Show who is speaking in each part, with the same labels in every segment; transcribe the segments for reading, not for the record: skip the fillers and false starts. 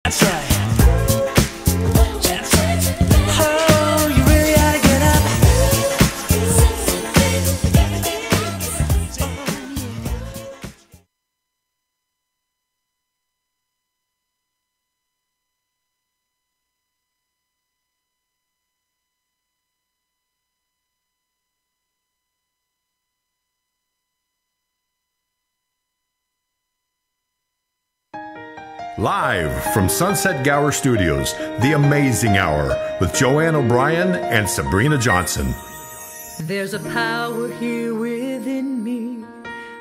Speaker 1: That's right. Oh, you really ought to get up.
Speaker 2: Live from Sunset Gower Studios, The Amazing Hour with Joanne O'Brien and Sabrina Johnson.
Speaker 3: There's a power here within me.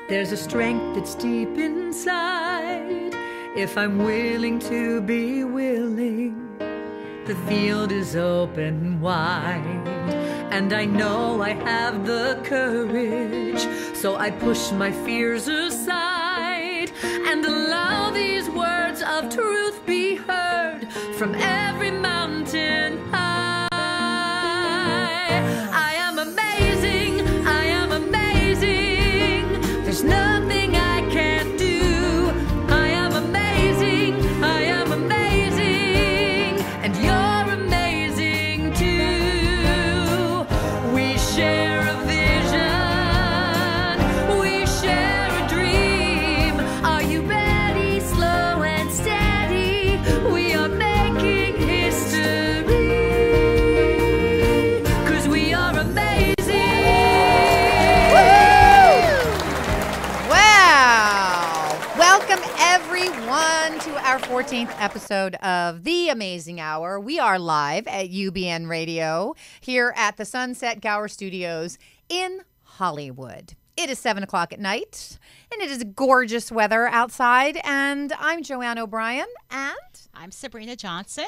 Speaker 3: There's a strength that's deep inside. If I'm willing to be willing, the field is open wide. And I know I have the courage, so I push my fears aside and allow these words of truth be heard from every mountain high. I am amazing, I am amazing. There's nothing I can't do. I am amazing, I am amazing. And you're amazing too. We share a vision, we share a dream. Are you ready? Slow and steady, we are making history, 'cause we are amazing.
Speaker 4: Wow! Welcome everyone to our 14th episode of The Amazing Hour. We are live at UBN Radio here at the Sunset Gower Studios in Hollywood. It is 7 o'clock at night, and it is gorgeous weather outside, and I'm Joanne O'Brien, and
Speaker 5: I'm Sabrina Johnson.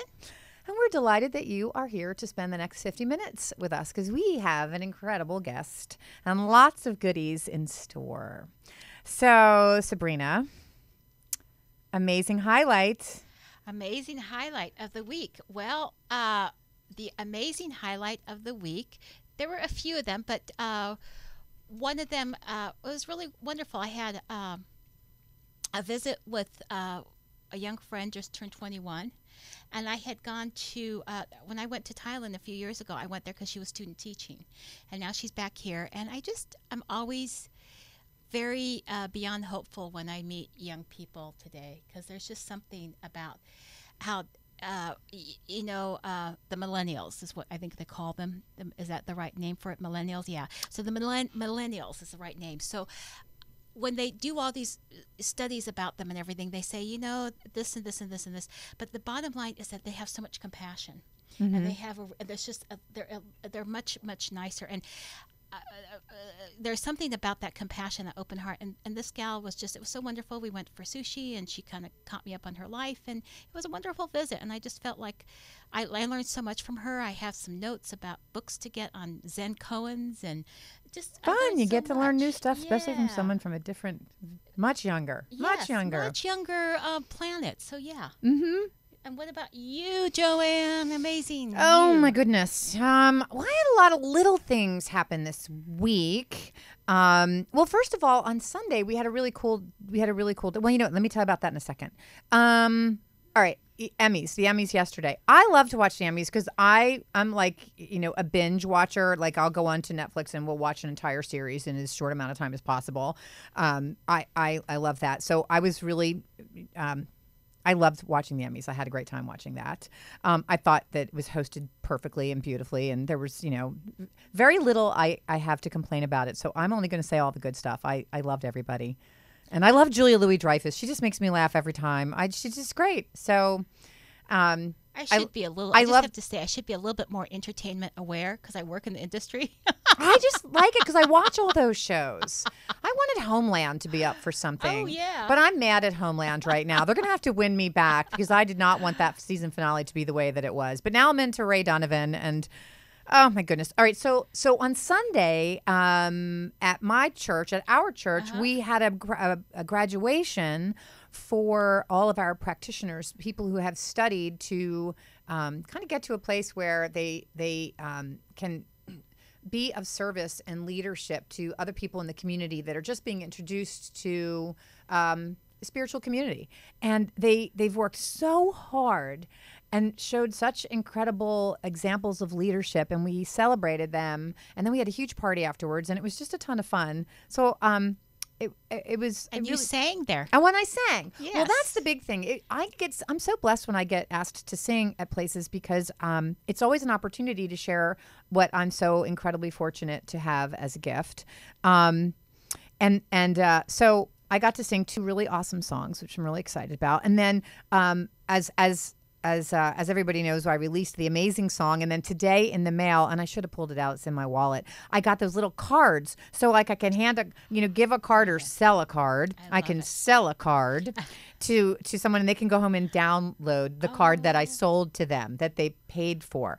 Speaker 4: we're delighted that you are here to spend the next 50 minutes with us because we have an incredible guest and lots of goodies in store. So, Sabrina, amazing highlight.
Speaker 5: Amazing highlight of the week. Well, the amazing highlight of the week, there were a few of them, but one of them was really wonderful. I had a visit with a young friend, just turned 21. And I had gone to, when I went to Thailand a few years ago, I went there because she was student teaching. And now she's back here. And I'm always very beyond hopeful when I meet young people today, because there's just something about how, the millennials is what I think they call them. Is that the right name for it? Millennials? Yeah. So the millennials is the right name. So when they do all these studies about them and everything, they say, this and this and this and this. But the bottom line is that they have so much compassion, and they have they're much, much nicer. And there's something about that compassion, that open heart. And this gal it was so wonderful. We went for sushi, and she kind of caught me up on her life, and it was a wonderful visit. And I just felt like I learned so much from her. I have some notes about books to get on Zen koans, and just
Speaker 4: Fun. You get to learn new
Speaker 5: much.
Speaker 4: stuff, especially from
Speaker 5: Yeah.
Speaker 4: someone from a different, much younger
Speaker 5: much younger planet. So yeah.
Speaker 4: Mm-hmm.
Speaker 5: And what about you, Joanne? Amazing.
Speaker 4: Oh
Speaker 5: You.
Speaker 4: my goodness. Well, I had a lot of little things happen this week. Well, first of all, on Sunday we had a really cool. Well, let me tell you about that in a second. All right, the Emmys yesterday. I love to watch the Emmys because I'm like a binge watcher. Like I'll go on to Netflix and we'll watch an entire series in as short amount of time as possible. I love that. So I was really. I loved watching the Emmys. I had a great time watching that. I thought that it was hosted perfectly and beautifully, and there was, very little I have to complain about it. So I'm only going to say all the good stuff. I loved everybody. And I love Julia Louis-Dreyfus. She just makes me laugh every time. She's just great. So
Speaker 5: I should be a little bit more entertainment aware because I work in the industry.
Speaker 4: I just like it because I watch all those shows. I wanted Homeland to be up for something.
Speaker 5: Oh, yeah.
Speaker 4: But I'm mad at Homeland right now. They're going to have to win me back because I did not want that season finale to be the way that it was. But now I'm into Ray Donovan and oh my goodness. All right. So on Sunday at our church, we had a graduation for all of our practitioners, people who have studied to kind of get to a place where they can be of service and leadership to other people in the community that are just being introduced to spiritual community, and they've worked so hard and showed such incredible examples of leadership, and we celebrated them, and then we had a huge party afterwards, and it was just a ton of fun. So it was.
Speaker 5: And you sang there.
Speaker 4: And when I sang, well,
Speaker 5: Yes.
Speaker 4: that's the big thing. I'm so blessed when I get asked to sing at places because it's always an opportunity to share what I'm so incredibly fortunate to have as a gift. So I got to sing 2 really awesome songs, which I'm really excited about. And then as everybody knows, I released the amazing song, and then today in the mail, and I should have pulled it out, it's in my wallet, I got those little cards. So like I can give a card or sell a card. I can sell a card to someone, and they can go home and download the card that I sold to them, that they paid for.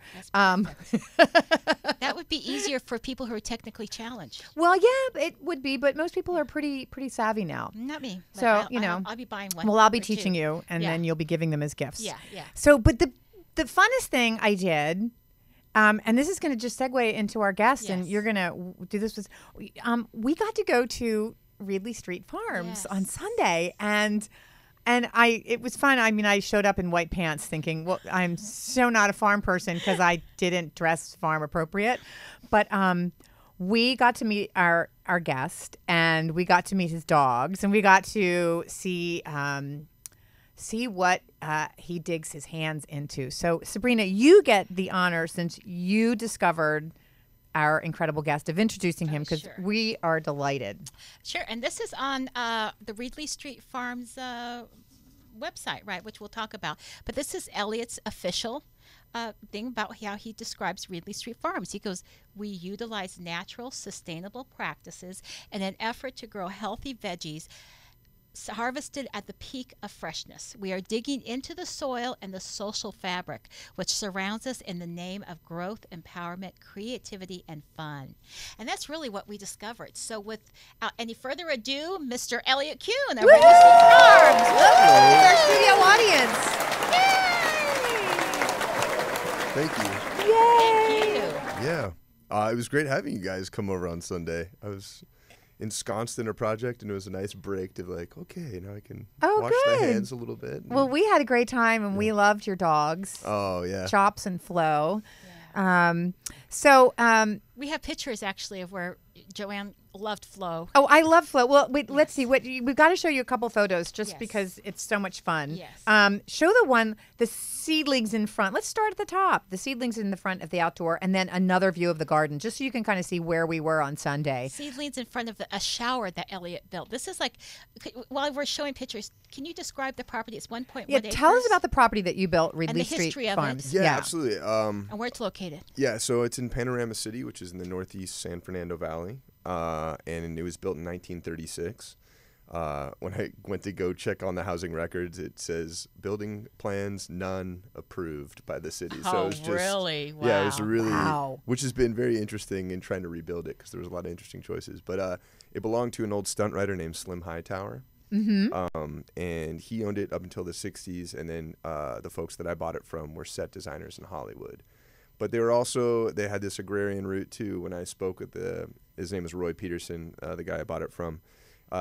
Speaker 5: That would be easier for people who are technically challenged.
Speaker 4: Well, yeah, it would be, but most people are pretty savvy now.
Speaker 5: Not me. but
Speaker 4: So,
Speaker 5: I'll be buying one.
Speaker 4: Well, I'll be
Speaker 5: or 2.
Speaker 4: teaching you, and
Speaker 5: Yeah.
Speaker 4: then you'll be giving them as gifts.
Speaker 5: Yeah, yeah.
Speaker 4: So, but the funnest thing I did, and this is going to just segue into our guest, and
Speaker 5: Yes.
Speaker 4: you're going to do this with, we got to go to Reedley Street Farms
Speaker 5: Yes.
Speaker 4: on Sunday, and it was fun. I mean, I showed up in white pants thinking, well, I'm so not a farm person because I didn't dress farm appropriate. But we got to meet our guest, and we got to meet his dogs, and we got to see what he digs his hands into. So, Sabrina, you get the honor, since you discovered our incredible guest, of introducing him, because
Speaker 5: Sure.
Speaker 4: we are delighted.
Speaker 5: Sure, and this is on the Reedley Street Farms website, right, which we'll talk about. But this is Elliott's official thing about how he describes Reedley Street Farms. He goes, "We utilize natural, sustainable practices in an effort to grow healthy veggies harvested at the peak of freshness. We are digging into the soil and the social fabric which surrounds us in the name of growth, empowerment, creativity, and fun." And that's really what we discovered. So without any further ado, Mr. Elliott Kuhn of Reedley Street Farms.
Speaker 4: Welcome to our studio audience.
Speaker 6: Thank you.
Speaker 5: Thank you.
Speaker 6: Yeah. It was great having you guys come over on Sunday. I was ensconced in a project, and it was a nice break to okay, now I can wash the
Speaker 4: good.
Speaker 6: hands a little bit.
Speaker 4: Well, we had a great time, and we loved your dogs,
Speaker 6: Oh, yeah.
Speaker 4: Chops and Flo.
Speaker 5: We have pictures actually of where Joanne loved Flo.
Speaker 4: Oh, I love Flo. Well, wait, let's see. We've got to show you a couple photos just
Speaker 5: Yes.
Speaker 4: because it's so much fun.
Speaker 5: Yes.
Speaker 4: Show the seedlings in front. Let's start at the top. The seedlings in the front of the outdoor, and then another view of the garden, just so you can kind of see where we were on Sunday.
Speaker 5: Seedlings in front of a shower that Elliott built. This is while we're showing pictures, can you describe the property? It's 1.1
Speaker 4: Yeah,
Speaker 5: acres.
Speaker 4: tell us about the property that you built, Reedley
Speaker 5: the
Speaker 4: Street
Speaker 5: history of it.
Speaker 4: Farms.
Speaker 6: Yeah, absolutely.
Speaker 5: and where it's located.
Speaker 6: Yeah, so it's in Panorama City, which is in the northeast San Fernando Valley, and it was built in 1936. When I went to go check on the housing records, it says building plans none approved by the city. So it was just,
Speaker 5: really? Wow.
Speaker 6: Yeah, it was really,
Speaker 4: Wow.
Speaker 6: which has been very interesting in trying to rebuild it because there was a lot of interesting choices. But it belonged to an old stunt rider named Slim Hightower. Mm-hmm. And he owned it up until the 60s, and then the folks that I bought it from were set designers in Hollywood. But they had this agrarian root too. When I spoke with his name is Roy Peterson, the guy I bought it from.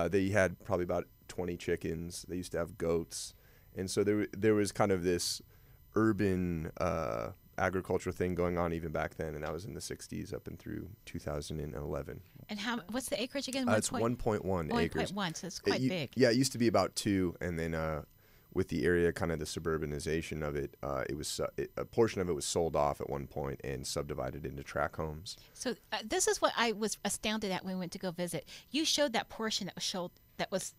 Speaker 6: They had probably about 20 chickens. They used to have goats. And so there was kind of this urban agriculture thing going on even back then. And that was in the 60s up and through 2011.
Speaker 5: And what's the acreage again?
Speaker 6: It's 1.1 acres.
Speaker 5: 1.1, so it's quite big.
Speaker 6: Yeah, it used to be about 2. And then with the area, kind of the suburbanization of it, a portion of it was sold off at one point and subdivided into tract homes.
Speaker 5: So this is what I was astounded at when we went to go visit. You showed that portion that was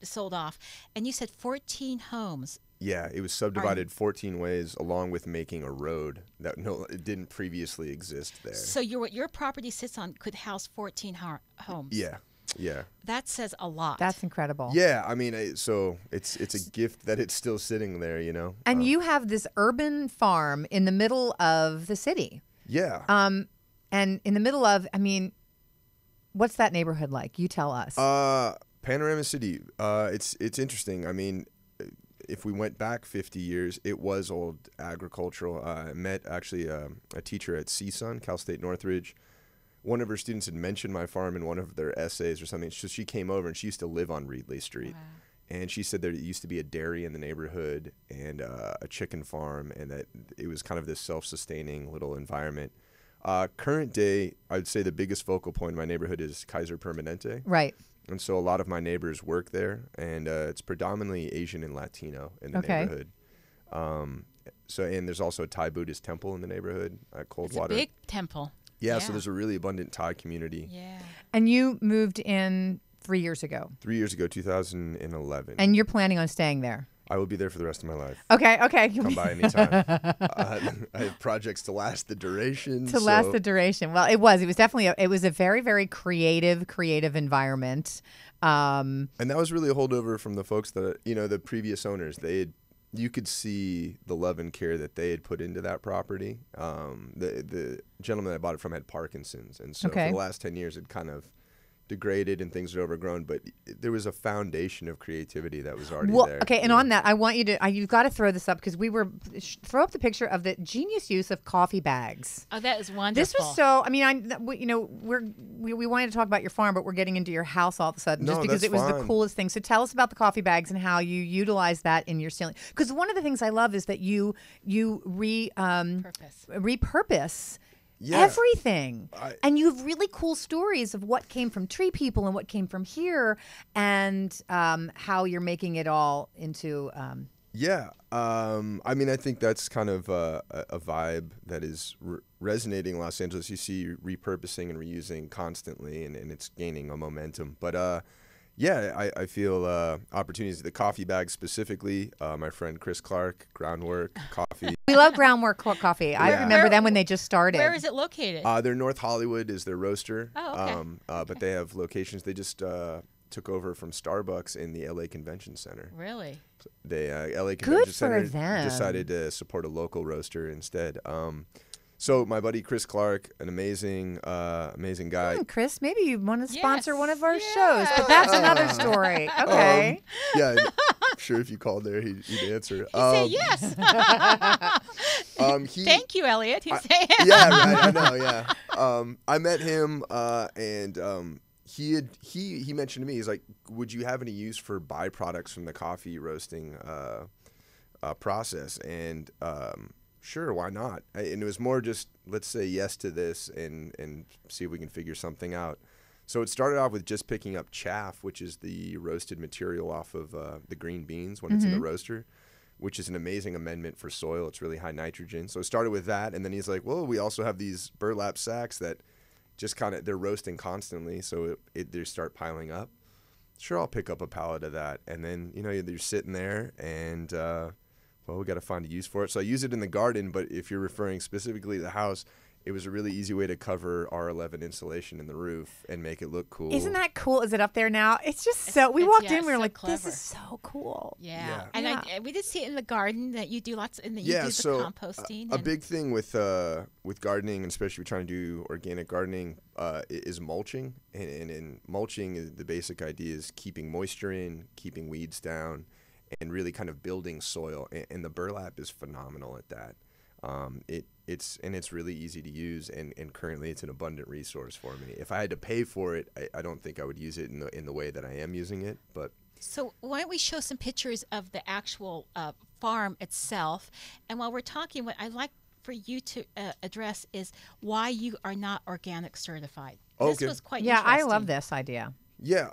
Speaker 5: sold off, and you said 14 homes.
Speaker 6: Yeah, it was subdivided 14 ways, along with making a road that it didn't previously exist there.
Speaker 5: So what your property sits on could house 14 homes.
Speaker 6: Yeah. Yeah.
Speaker 5: That says a lot.
Speaker 4: That's incredible.
Speaker 6: Yeah, I mean, so it's a gift that it's still sitting there, you know.
Speaker 4: And you have this urban farm in the middle of the city.
Speaker 6: Yeah.
Speaker 4: And in the middle of, I mean, what's that neighborhood like? You tell us.
Speaker 6: Panorama City. It's interesting. I mean, if we went back 50 years, it was old agricultural. I met actually a teacher at CSUN, Cal State Northridge. One of her students had mentioned my farm in one of their essays or something. So she came over, and she used to live on Reedley Street. Wow. And she said there used to be a dairy in the neighborhood and a chicken farm, and that it was kind of this self-sustaining little environment. Current day, I'd say the biggest focal point in my neighborhood is Kaiser Permanente.
Speaker 4: Right.
Speaker 6: And so a lot of my neighbors work there, and it's predominantly Asian and Latino in the neighborhood. And there's also a Thai Buddhist temple in the neighborhood at Coldwater.
Speaker 5: It's a big temple.
Speaker 6: Yeah, so there's a really abundant Thai community.
Speaker 5: Yeah.
Speaker 4: And you moved in 3 years ago.
Speaker 6: 3 years ago, 2011.
Speaker 4: And you're planning on staying there?
Speaker 6: I will be there for the rest of my life.
Speaker 4: Okay.
Speaker 6: Come by anytime. I have projects to last the duration.
Speaker 4: Last the duration. Well, it was definitely a very, very creative environment.
Speaker 6: And that was really a holdover from the folks that, the previous owners. You could see the love and care that they had put into that property. The gentleman I bought it from had Parkinson's. And so for the last 10 years, it kind of degraded and things are overgrown, but there was a foundation of creativity that was already there.
Speaker 4: Okay, and on that, I want you to, you've got to throw this up because throw up the picture of the genius use of coffee bags.
Speaker 5: Oh, that is wonderful.
Speaker 4: This was so, we wanted to talk about your farm, but we're getting into your house all of a sudden just because it was the coolest thing. So tell us about the coffee bags and how you utilize that in your ceiling. Because one of the things I love is that you repurpose everything. And you have really cool stories of what came from tree people and what came from here and how you're making it all into... I think that's kind of a vibe that is resonating in Los Angeles. You see repurposing and reusing constantly, and it's gaining a momentum. But I feel opportunities. The coffee bags specifically, my friend Chris Clark, Groundwork Coffee. We love Groundwork Coffee. I remember them when they just started.
Speaker 5: Where is it located?
Speaker 6: They're North Hollywood is their roaster.
Speaker 5: Oh, okay.
Speaker 6: But they have locations. They just took over from Starbucks in the LA Convention Center.
Speaker 5: Really?
Speaker 6: The LA Convention Center
Speaker 4: them.
Speaker 6: decided to support a local roaster instead. So my buddy Chris Clark, an amazing guy.
Speaker 4: Chris, maybe you want to sponsor one of our shows, but that's another story. Okay.
Speaker 6: I'm sure if you called there, he'd answer.
Speaker 5: He'd say yes. Thank you, Elliott. He'd say
Speaker 6: yeah, right. I know. Yeah. I met him, and he mentioned to me, he's like, "Would you have any use for byproducts from the coffee roasting process?" And sure, why not? And it was more just, let's say yes to this and see if we can figure something out. So it started off with just picking up chaff, which is the roasted material off of the green beans when it's in the roaster, which is an amazing amendment for soil. It's really high nitrogen. So it started with that, and then he's like, well, we also have these burlap sacks that just kind of, they're roasting constantly, so they start piling up. Sure, I'll pick up a pallet of that. And then, you're sitting there and... we got to find a use for it. So I use it in the garden, but if you're referring specifically to the house, it was a really easy way to cover R11 insulation in the roof and make it look cool.
Speaker 4: Isn't that cool? Is it up there now? It's just we walked in, we were like, clever. This is so cool.
Speaker 5: Yeah. And we did see it in the garden that you do lots, and you do the composting.
Speaker 6: A big thing with gardening, and especially if you're trying to do organic gardening, is mulching. And mulching, the basic idea is keeping moisture in, keeping weeds down, and really kind of building soil, and the burlap is phenomenal at that. It's really easy to use, and currently it's an abundant resource for me. If I had to pay for it, I don't think I would use it in the way that I am using it. But
Speaker 5: so why don't we show some pictures of the actual farm itself? And while we're talking, what I'd like for you to address is why you are not organic certified.
Speaker 6: Okay.
Speaker 5: This was quite interesting.
Speaker 4: I love this idea.
Speaker 6: Yeah,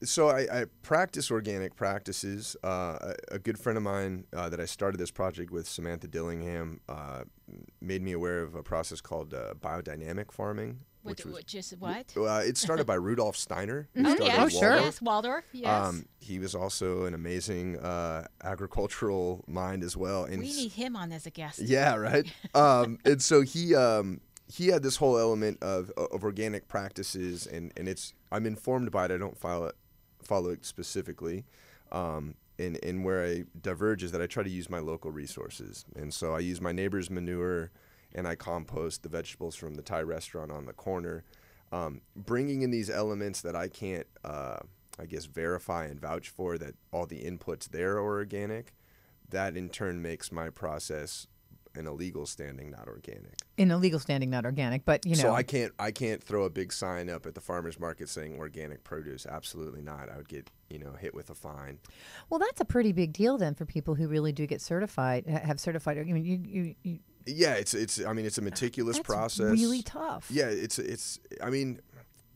Speaker 6: so I practice organic practices. A good friend of mine that I started this project with, Samantha Dillingham, made me aware of a process called biodynamic farming. Which
Speaker 5: is what?
Speaker 6: It started by Rudolf Steiner.
Speaker 4: Sure.
Speaker 5: Yes, Waldorf, yes.
Speaker 6: He was also an amazing agricultural mind as well. And
Speaker 5: we need him on as a guest.
Speaker 6: Yeah, right? And so he had this whole element of organic practices, and I'm informed by it. I don't follow it specifically. And where I diverge is that I try to use my local resources. And so I use my neighbor's manure, and I compost the vegetables from the Thai restaurant on the corner, bringing in these elements that I can't, verify and vouch for that all the inputs there are organic. That in turn makes my process in a legal standing, not organic.
Speaker 4: In a legal standing, not organic, but you know.
Speaker 6: So I can't throw a big sign up at the farmer's market saying organic produce. Absolutely not. I would get hit with a fine.
Speaker 4: Well, that's a pretty big deal then for people who really do get certified, have certified. I mean, you
Speaker 6: Yeah, it's a meticulous
Speaker 4: that's
Speaker 6: process.
Speaker 4: really tough.
Speaker 6: Yeah, it's. I mean,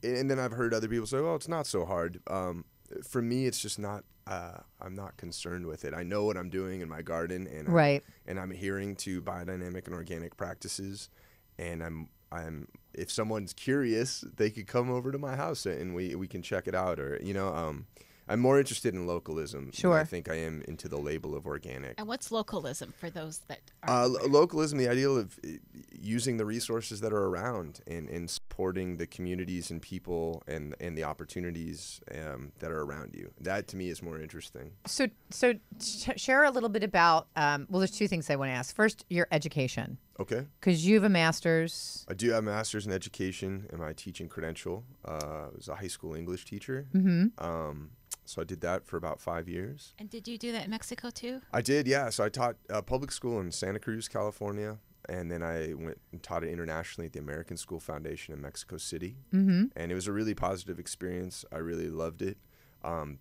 Speaker 6: and then I've heard other people say, "Well, it's not so hard." For me, it's just not. I'm not concerned with it. I know what I'm doing in my garden, and
Speaker 4: Right.
Speaker 6: I'm adhering to biodynamic and organic practices, and I'm. If someone's curious, they could come over to my house and we can check it out, or I'm more interested in localism.
Speaker 4: Sure.
Speaker 6: Than I think I am into the label of organic.
Speaker 5: And what's localism for those that are
Speaker 6: Localism, the ideal of using the resources that are around and supporting the communities and people and the opportunities that are around you. That to me is more interesting.
Speaker 4: So share a little bit about. Well, there's two things I want to ask. First, your education,
Speaker 6: Okay.
Speaker 4: because you have a master's.
Speaker 6: I do have a master's in education and my teaching credential. I was a high school English teacher. So I did that for about 5 years.
Speaker 5: And did you do that in Mexico too?
Speaker 6: I did, yeah. So I taught public school in Santa Cruz, California, and then I went and taught it internationally at the American School Foundation in Mexico City. And it was a really positive experience. I really loved it.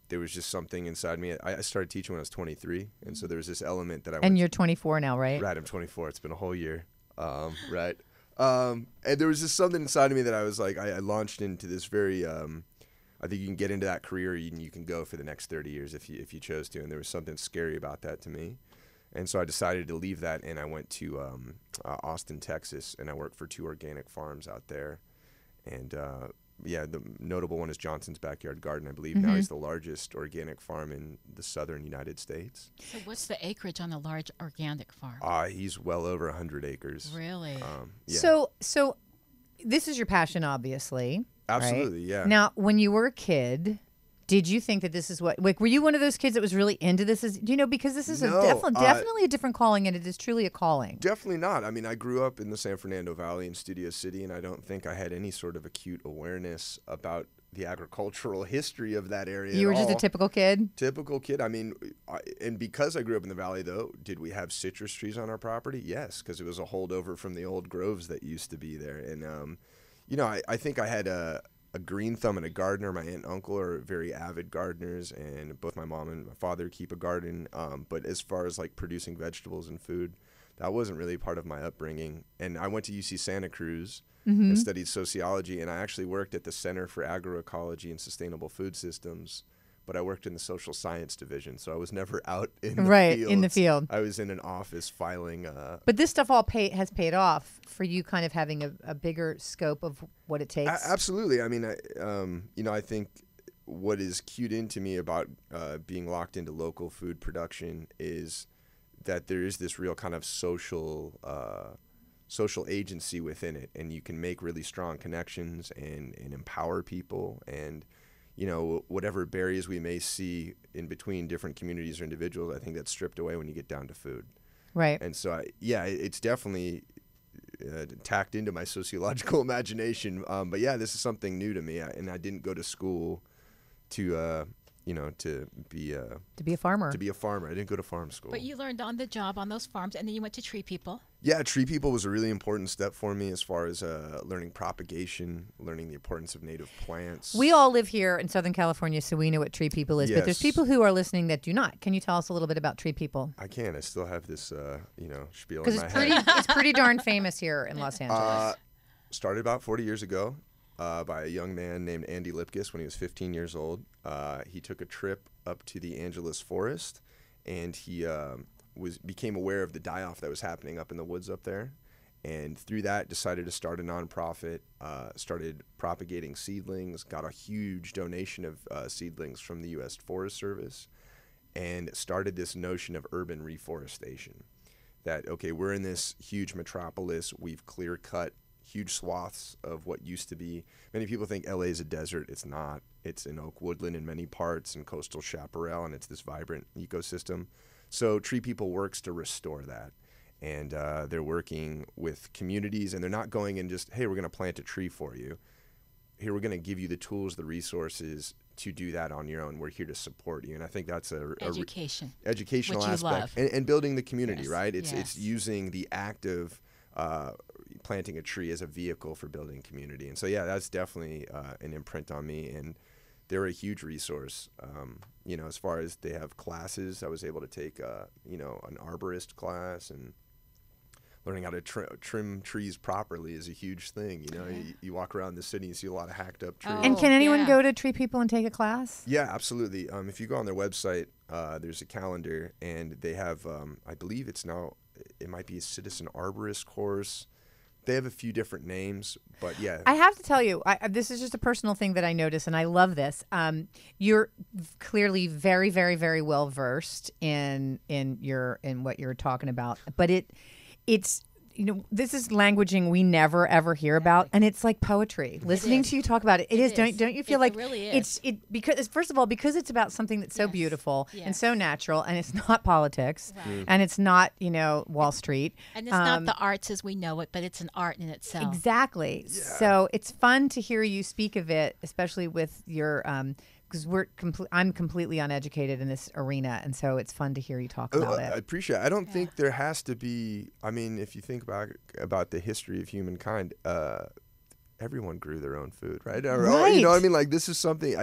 Speaker 6: There was just something inside me. I started teaching when I was 23, and so there was this element that I
Speaker 4: And you're 24 now, right?
Speaker 6: Right, I'm 24. It's been a whole year. Right. And there was just something inside of me that I was like, I launched into this very, I think you can get into that career and you can go for the next 30 years if you chose to. And there was something scary about that to me. And so I decided to leave that, and I went to Austin, Texas, and I worked for 2 organic farms out there. And the notable one is Johnson's Backyard Garden. I believe now he's the largest organic farm in the southern United States.
Speaker 5: So what's the acreage on a large organic farm?
Speaker 6: He's well over 100 acres.
Speaker 5: Really?
Speaker 6: Yeah.
Speaker 4: So this is your passion, obviously.
Speaker 6: Absolutely,
Speaker 4: right?
Speaker 6: yeah.
Speaker 4: Now, when you were a kid, did you think that this is what, like, were you one of those kids that was really into this? Because this is
Speaker 6: No,
Speaker 4: definitely a different calling, and it is truly a calling.
Speaker 6: Definitely not. I mean, I grew up in the San Fernando Valley in Studio City, and I don't think I had any sort of acute awareness about the agricultural history of that area.
Speaker 4: You were
Speaker 6: at
Speaker 4: just a
Speaker 6: all.
Speaker 4: typical kid?
Speaker 6: Typical kid. I mean, and because I grew up in the valley, though, did we have citrus trees on our property? Yes, because it was a holdover from the old groves that used to be there. And, I think I had a green thumb and a gardener. My aunt and uncle are very avid gardeners, and both my mom and my father keep a garden. But as far as like producing vegetables and food, that wasn't really part of my upbringing. And I went to UC Santa Cruz and studied sociology, and I actually worked at the Center for Agroecology and Sustainable Food Systems, but I worked in the social science division, so I was never out in the fields.
Speaker 4: In the field.
Speaker 6: I was in an office filing.
Speaker 4: But this stuff all has paid off for you, kind of having a bigger scope of what it takes.
Speaker 6: Absolutely. I mean, I think what is cued into me about being locked into local food production is that there is this real kind of social agency within it, and you can make really strong connections and empower people. And whatever barriers we may see in between different communities or individuals, I think that's stripped away when you get down to food.
Speaker 4: Right.
Speaker 6: And so, it's definitely tacked into my sociological imagination. But yeah, this is something new to me, and I didn't go to school to be
Speaker 4: a farmer.
Speaker 6: To be a farmer. I didn't go to farm school.
Speaker 5: But you learned on the job on those farms, and then you went to Tree People.
Speaker 6: Yeah, Tree People was a really important step for me as far as learning propagation, learning the importance of native plants.
Speaker 4: We all live here in Southern California, so we know what Tree People is. But there's
Speaker 6: Yes.
Speaker 4: people who are listening that do not. Can you tell us a little bit about Tree People?
Speaker 6: I can. I still have this, spiel in
Speaker 4: Because
Speaker 6: my
Speaker 4: it's
Speaker 6: head.
Speaker 4: it's pretty darn famous here in Los Angeles.
Speaker 6: Started about 40 years ago by a young man named Andy Lipkiss when he was 15 years old. He took a trip up to the Angeles forest, and he became aware of the die-off that was happening up in the woods up there. And through that, decided to start a nonprofit, started propagating seedlings, got a huge donation of seedlings from the U.S. Forest Service, and started this notion of urban reforestation. That, okay, we're in this huge metropolis, we've clear-cut huge swaths of what used to be. Many people think LA is a desert. It's not. It's an oak woodland in many parts and coastal chaparral, and it's this vibrant ecosystem. So Tree People works to restore that. And they're working with communities, and they're not going and just, hey, we're going to plant a tree for you. Here, we're going to give you the tools, the resources to do that on your own. We're here to support you, and I think that's
Speaker 5: Education.
Speaker 6: Educational
Speaker 5: Which you
Speaker 6: aspect,
Speaker 5: love.
Speaker 6: and building the community,
Speaker 5: Yes,
Speaker 6: right? It's
Speaker 5: yes.
Speaker 6: using the act of planting a tree as a vehicle for building community, and so yeah, that's definitely an imprint on me, and they're a huge resource. As far as they have classes, I was able to take an arborist class, and learning how to trim trees properly is a huge thing. You walk around the city and see a lot of hacked up trees.
Speaker 4: And can anyone
Speaker 5: yeah.
Speaker 4: go to Tree People and take a class?
Speaker 6: Yeah, absolutely. If you go on their website, there's a calendar, and they have, I believe it might be a citizen arborist course. They have a few different names, but yeah.
Speaker 4: I have to tell you, this is just a personal thing that I notice, and I love this. You're clearly very, very, very well versed in what you're talking about, but it's this is languaging we never ever hear about, and it's like poetry. Listening to you talk about it, it is. Don't you feel like
Speaker 5: it really is.
Speaker 4: because first of all, because it's about something that's so
Speaker 5: Yes.
Speaker 4: beautiful and
Speaker 5: Yes.
Speaker 4: so natural, and it's not politics,
Speaker 5: Right.
Speaker 4: and it's not Wall Street.
Speaker 5: And it's not the arts as we know it, but it's an art in itself.
Speaker 4: Exactly. So it's fun to hear you speak of it, especially with your because I'm completely uneducated in this arena, and so it's fun to hear you talk about
Speaker 6: I
Speaker 4: it.
Speaker 6: appreciate it. I don't think there has to be, if you think about the history of humankind, everyone grew their own food, right?
Speaker 4: Right.
Speaker 6: You know what I mean? Like, this is something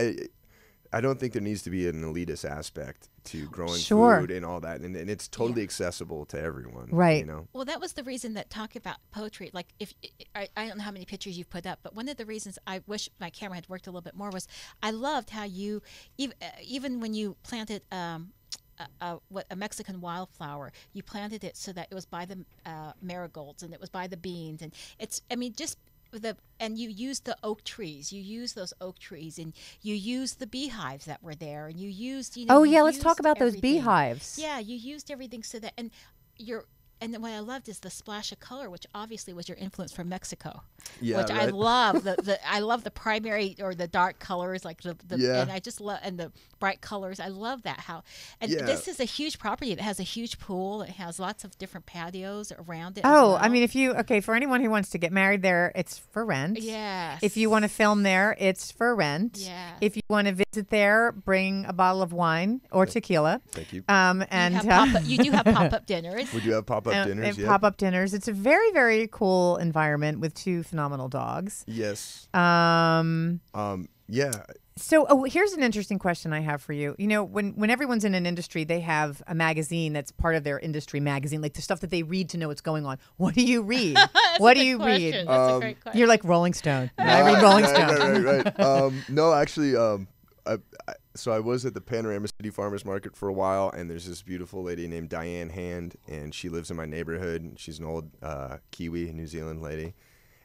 Speaker 6: I don't think there needs to be an elitist aspect to growing
Speaker 4: Sure.
Speaker 6: food and all that, and it's totally accessible to everyone.
Speaker 4: Right.
Speaker 5: Well, that was the reason that talk about poetry. Like, if I don't know how many pictures you've put up, but one of the reasons I wish my camera had worked a little bit more was I loved how you even when you planted a Mexican wildflower, you planted it so that it was by the marigolds and it was by the beans, and and you used the oak trees. You used those oak trees, and you used the beehives that were there, and you used.
Speaker 4: Oh
Speaker 5: you
Speaker 4: yeah, let's talk
Speaker 5: used
Speaker 4: about those
Speaker 5: everything.
Speaker 4: beehives.
Speaker 5: Yeah, you used everything so that and what I loved is the splash of color, which obviously was your influence from Mexico.
Speaker 6: Yeah,
Speaker 5: which I
Speaker 6: right.
Speaker 5: love. I love the primary or the dark colors, like
Speaker 6: Yeah.
Speaker 5: and I just love the bright colors. I love that
Speaker 6: Yeah.
Speaker 5: this is a huge property. It has a huge pool. It has lots of different patios around it.
Speaker 4: Oh,
Speaker 5: as
Speaker 4: I mean,
Speaker 5: well.
Speaker 4: for anyone who wants to get married there, it's for rent.
Speaker 5: Yes.
Speaker 4: If you want to film there, it's for rent.
Speaker 5: Yes.
Speaker 4: If you want to visit there, bring a bottle of wine or tequila.
Speaker 6: Thank you.
Speaker 5: You do have pop-up dinners.
Speaker 6: We do have pop-up dinners.
Speaker 4: And pop-up dinners. It's a very, very cool environment with two phenomenal dogs.
Speaker 6: Yes. Yeah.
Speaker 4: So here's an interesting question I have for you. When everyone's in an industry, they have a magazine that's part of their industry magazine, like the stuff that they read to know what's going on. What do you read? What do you read?
Speaker 5: That's a great question.
Speaker 4: You're like Rolling Stone. I read Rolling Stone.
Speaker 6: Right. No, actually, so I was at the Panorama City Farmers Market for a while, and there's this beautiful lady named Diane Hand, and she lives in my neighborhood. She's an old Kiwi, New Zealand lady.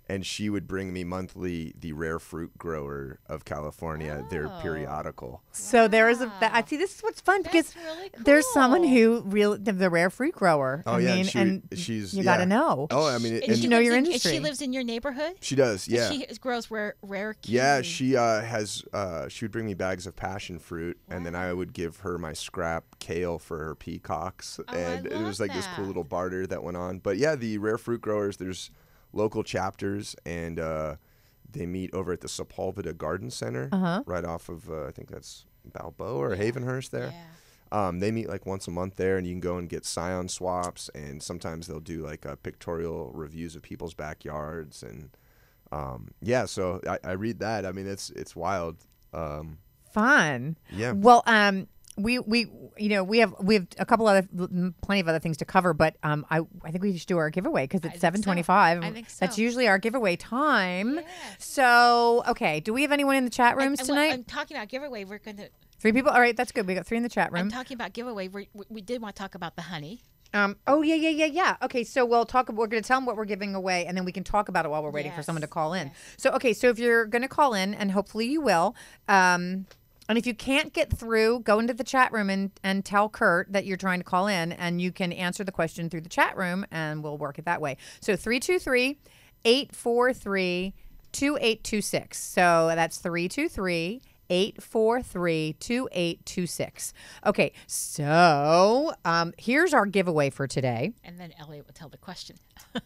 Speaker 6: And she would bring me monthly the Rare Fruit Grower of California, their periodical.
Speaker 4: So there is I see. This is what's fun because
Speaker 5: really
Speaker 4: there's someone
Speaker 5: cool.
Speaker 4: who the Rare Fruit Grower.
Speaker 6: Oh,
Speaker 4: I
Speaker 6: yeah,
Speaker 4: mean, and
Speaker 6: she's
Speaker 4: you got to
Speaker 6: yeah.
Speaker 4: know.
Speaker 6: Oh, I mean,
Speaker 4: And you know your industry.
Speaker 5: She lives in your neighborhood.
Speaker 6: she does, yeah.
Speaker 5: She grows rare kiwi.
Speaker 6: Yeah, she she would bring me bags of passion fruit, and then I would give her my scrap kale for her peacocks,
Speaker 5: I
Speaker 6: and it was
Speaker 5: love
Speaker 6: like this cool
Speaker 5: that.
Speaker 6: little barter that went on. But yeah, the Rare Fruit Growers, there's local chapters, and they meet over at the Sepulveda Garden Center, right off of I think that's Balboa or Havenhurst there.
Speaker 5: Yeah.
Speaker 6: They meet like once a month there, and you can go and get scion swaps, and sometimes they'll do like pictorial reviews of people's backyards, and so I read that. I mean, it's wild.
Speaker 4: Fun.
Speaker 6: Yeah.
Speaker 4: Well, we have a couple plenty of other things to cover, but I think we should do our giveaway because it's 7:25.
Speaker 5: I think so.
Speaker 4: That's usually our giveaway time.
Speaker 5: Yes.
Speaker 4: So okay, do we have anyone in the chat rooms tonight?
Speaker 5: I'm talking about giveaway. We're going to.
Speaker 4: 3 people. All right, that's good. We got 3 in the chat room.
Speaker 5: I'm talking about giveaway. We did want to talk about the honey.
Speaker 4: Oh yeah. Okay, so we'll talk. We're going to tell them what we're giving away, and then we can talk about it while we're waiting for someone to call in.
Speaker 5: Yes.
Speaker 4: So if you're going to call in, and hopefully you will, and if you can't get through, go into the chat room and tell Kurt that you're trying to call in, and you can answer the question through the chat room, and we'll work it that way. So 323-843-2826. So that's 323-843-2826. Okay, so here's our giveaway for today.
Speaker 5: And then Elliott will tell the question.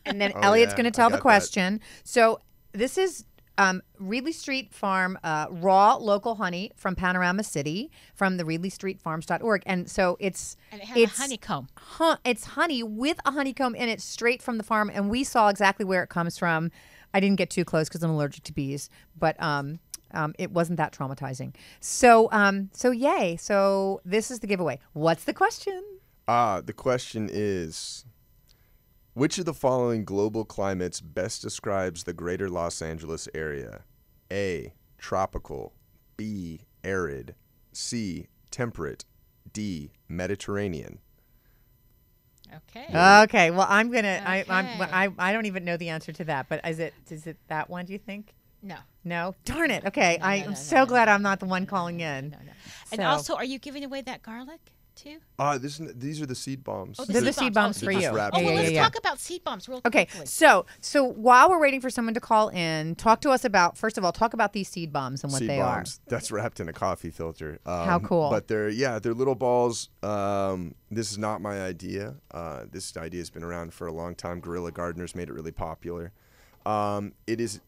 Speaker 4: And then Elliott's
Speaker 6: yeah,
Speaker 4: going to
Speaker 6: I
Speaker 4: tell the
Speaker 6: got that.
Speaker 4: question. So this is Reedley Street Farm raw local honey from Panorama City from the ReedleyStreetFarms.org. And so
Speaker 5: And it has
Speaker 4: it's
Speaker 5: a honeycomb.
Speaker 4: It's honey with a honeycomb in it straight from the farm. And we saw exactly where it comes from. I didn't get too close because I'm allergic to bees, but it wasn't that traumatizing. So yay. So this is the giveaway. What's the question?
Speaker 6: The question is, which of the following global climates best describes the greater Los Angeles area? A, tropical. B, arid. C, temperate. D, Mediterranean.
Speaker 5: Okay.
Speaker 4: Okay. Well, I'm gonna.
Speaker 5: Okay.
Speaker 4: I don't even know the answer to that. But is it that one? Do you think?
Speaker 5: No.
Speaker 4: No. Darn it. Okay. I'm so glad I'm not the one calling in.
Speaker 5: No. And
Speaker 4: So-
Speaker 5: also, are you giving away that garlic too?
Speaker 6: These are the seed bombs.
Speaker 5: Oh,
Speaker 4: They're the seed bombs for
Speaker 6: just
Speaker 4: you.
Speaker 6: wrapped
Speaker 5: Oh,
Speaker 6: in
Speaker 5: well,
Speaker 6: paper.
Speaker 5: let's talk about seed bombs real
Speaker 4: Okay,
Speaker 5: quickly.
Speaker 4: so while we're waiting for someone to call in, talk to us about, first of all, talk about these seed bombs and what
Speaker 6: Seed
Speaker 4: they
Speaker 6: bombs. That's wrapped in a coffee filter.
Speaker 4: How cool.
Speaker 6: But they're little balls. This is not my idea. This idea has been around for a long time. Guerrilla gardeners made it really popular. It is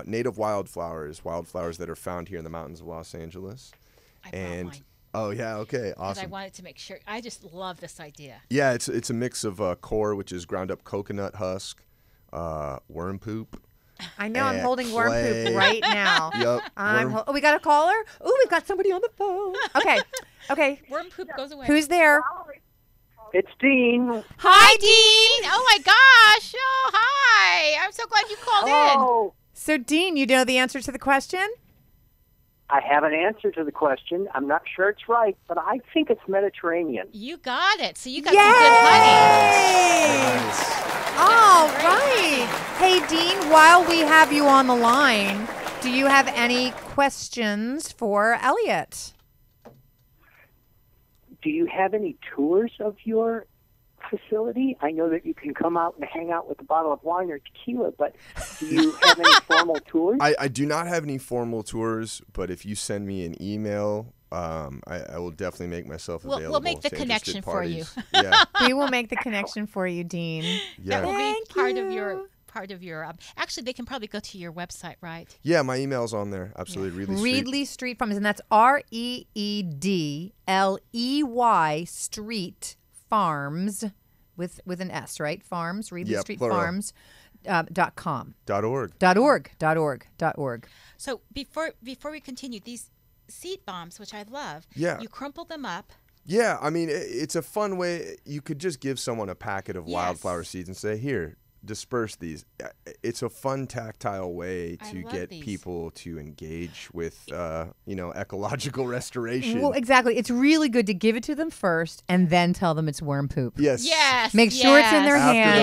Speaker 6: native wildflowers that are found here in the mountains of Los Angeles.
Speaker 5: I brought mine.
Speaker 6: Oh yeah, okay,
Speaker 5: Because I
Speaker 6: awesome.
Speaker 5: wanted to make sure. I just love this idea.
Speaker 6: Yeah, it's a mix of core, which is ground up coconut husk, worm poop.
Speaker 4: are. I know I'm holding worm
Speaker 6: clay.
Speaker 4: poop right now.
Speaker 6: Yep.
Speaker 4: Oh, we got a caller? Oh, we've got somebody on the phone. Okay.
Speaker 5: Worm poop goes away.
Speaker 4: Who's there?
Speaker 7: It's Dean.
Speaker 5: Hi, Dean. Oh my gosh. Oh, hi. I'm so glad you called in.
Speaker 7: Oh,
Speaker 4: So, Dean, you know the answer to the question?
Speaker 7: I have an answer to the question. I'm not sure it's right, but I think it's Mediterranean.
Speaker 5: You got it. So you got some good honey.
Speaker 6: Nice.
Speaker 4: All right. Hey, Dean, while we have you on the line, do you have any questions for Elliott?
Speaker 7: Do you have any tours of your facility? I know that you can come out and hang out with a bottle of wine or tequila, but do you have any formal tours?
Speaker 6: I do not have any formal tours, but if you send me an email, I will definitely make myself available.
Speaker 5: We'll make the
Speaker 6: to
Speaker 5: connection
Speaker 6: interested
Speaker 5: for you.
Speaker 6: parties. Yeah,
Speaker 4: We will make the connection for you, Dean.
Speaker 5: That will
Speaker 6: yeah,
Speaker 5: be part of your. Actually, they can probably go to your website, right?
Speaker 6: yeah. My email's on there. Absolutely, Reedley Street.
Speaker 4: Reedley Street Farms, and that's ReedLey Street Farms with an S, right? Farms, Reedley
Speaker 6: Yeah,
Speaker 4: Street
Speaker 6: plural.
Speaker 4: Farms. .com.
Speaker 6: .org.
Speaker 5: So before we continue, these seed bombs, which I love,
Speaker 6: Yeah.
Speaker 5: you crumple them up.
Speaker 6: Yeah, I mean, it's a fun way. You could just give someone a packet of
Speaker 5: Yes.
Speaker 6: wildflower seeds and say, here, disperse these. It's a fun tactile way
Speaker 5: I
Speaker 6: to
Speaker 5: love
Speaker 6: get
Speaker 5: these.
Speaker 6: people to engage with, ecological restoration.
Speaker 4: Well, exactly. It's really good to give it to them first and then tell them it's worm poop.
Speaker 6: Yes.
Speaker 5: Yes.
Speaker 4: Make sure it's in their
Speaker 5: yes,
Speaker 4: hand.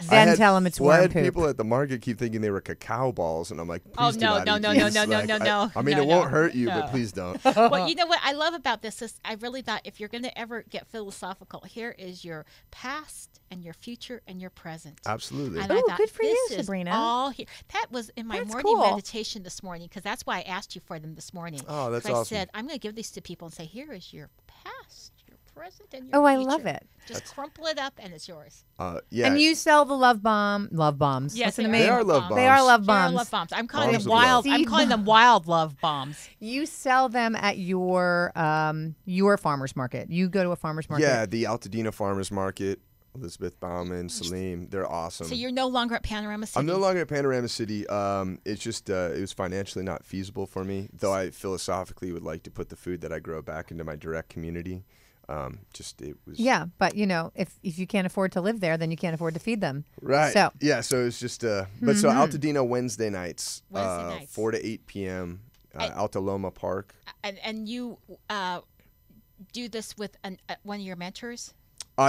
Speaker 5: Yes.
Speaker 4: Then tell them it's
Speaker 6: I
Speaker 4: worm
Speaker 6: had
Speaker 4: poop.
Speaker 6: people at the market keep thinking they were cacao balls, and I'm like,
Speaker 5: Oh,
Speaker 6: please do
Speaker 5: no,
Speaker 6: not
Speaker 5: no,
Speaker 6: eat
Speaker 5: no,
Speaker 6: these.
Speaker 5: no, no,
Speaker 6: Like,
Speaker 5: no.
Speaker 6: I mean,
Speaker 5: No,
Speaker 6: it won't
Speaker 5: no,
Speaker 6: hurt you,
Speaker 5: no.
Speaker 6: but please don't.
Speaker 5: Well, you know what I love about this is I really thought if you're going to ever get philosophical, here is your past and your future and your present.
Speaker 6: Absolutely.
Speaker 5: And I
Speaker 4: Ooh,
Speaker 5: thought,
Speaker 4: good for you,
Speaker 5: this is
Speaker 4: Sabrina.
Speaker 5: all here. That was in my
Speaker 4: That's
Speaker 5: morning
Speaker 4: cool.
Speaker 5: meditation this morning because that's why I asked you for them this morning.
Speaker 6: Oh, that's
Speaker 5: 'Cause I
Speaker 6: awesome.
Speaker 5: said I'm going to give these to people and say, here is your past, your present, and your
Speaker 4: Oh, I
Speaker 5: future.
Speaker 4: love it.
Speaker 5: Just crumple it up and it's yours.
Speaker 6: Yeah.
Speaker 4: And you sell the love bombs.
Speaker 5: Yes,
Speaker 4: What's in the
Speaker 5: they
Speaker 6: They
Speaker 4: name?
Speaker 6: are love bombs.
Speaker 4: They are love
Speaker 5: They are
Speaker 4: bombs.
Speaker 5: love bombs. I'm calling
Speaker 6: Bombs
Speaker 5: them
Speaker 6: of love.
Speaker 5: wild. I'm
Speaker 4: Seed
Speaker 5: calling them wild love bombs.
Speaker 4: You sell them at your farmer's market. You go to a farmer's market.
Speaker 6: Yeah, the Altadena Farmers Market, Elizabeth Bauman, Salim, they're awesome.
Speaker 5: So you're no longer at Panorama City.
Speaker 6: I'm no longer at Panorama City. It's just it was financially not feasible for me, though I philosophically would like to put the food that I grow back into my direct community. It was
Speaker 4: Yeah, but if you can't afford to live there, then you can't afford to feed them.
Speaker 6: right.
Speaker 4: So
Speaker 6: Yeah, so it's just so Altadena Wednesday nights,
Speaker 5: Wednesday nights.
Speaker 6: 4 to 8 p.m. Alta Loma Park.
Speaker 5: And you do this with one of your mentors.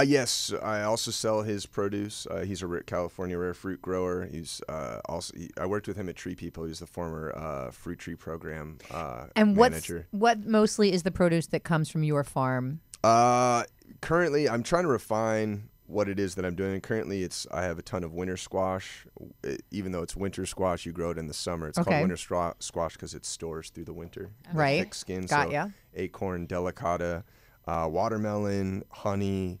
Speaker 6: Yes, I also sell his produce. He's a California rare fruit grower. He's I worked with him at Tree People. He's the former fruit tree program
Speaker 4: and
Speaker 6: manager.
Speaker 4: what mostly is the produce that comes from your farm?
Speaker 6: Currently, I'm trying to refine what it is that I'm doing. Currently, I have a ton of winter squash. Even though it's winter squash, you grow it in the summer. It's
Speaker 4: Okay.
Speaker 6: called winter squash because it stores through the winter.
Speaker 4: Right.
Speaker 6: Thick skin.
Speaker 4: Got
Speaker 6: so
Speaker 4: ya.
Speaker 6: Acorn, delicata, watermelon, honey,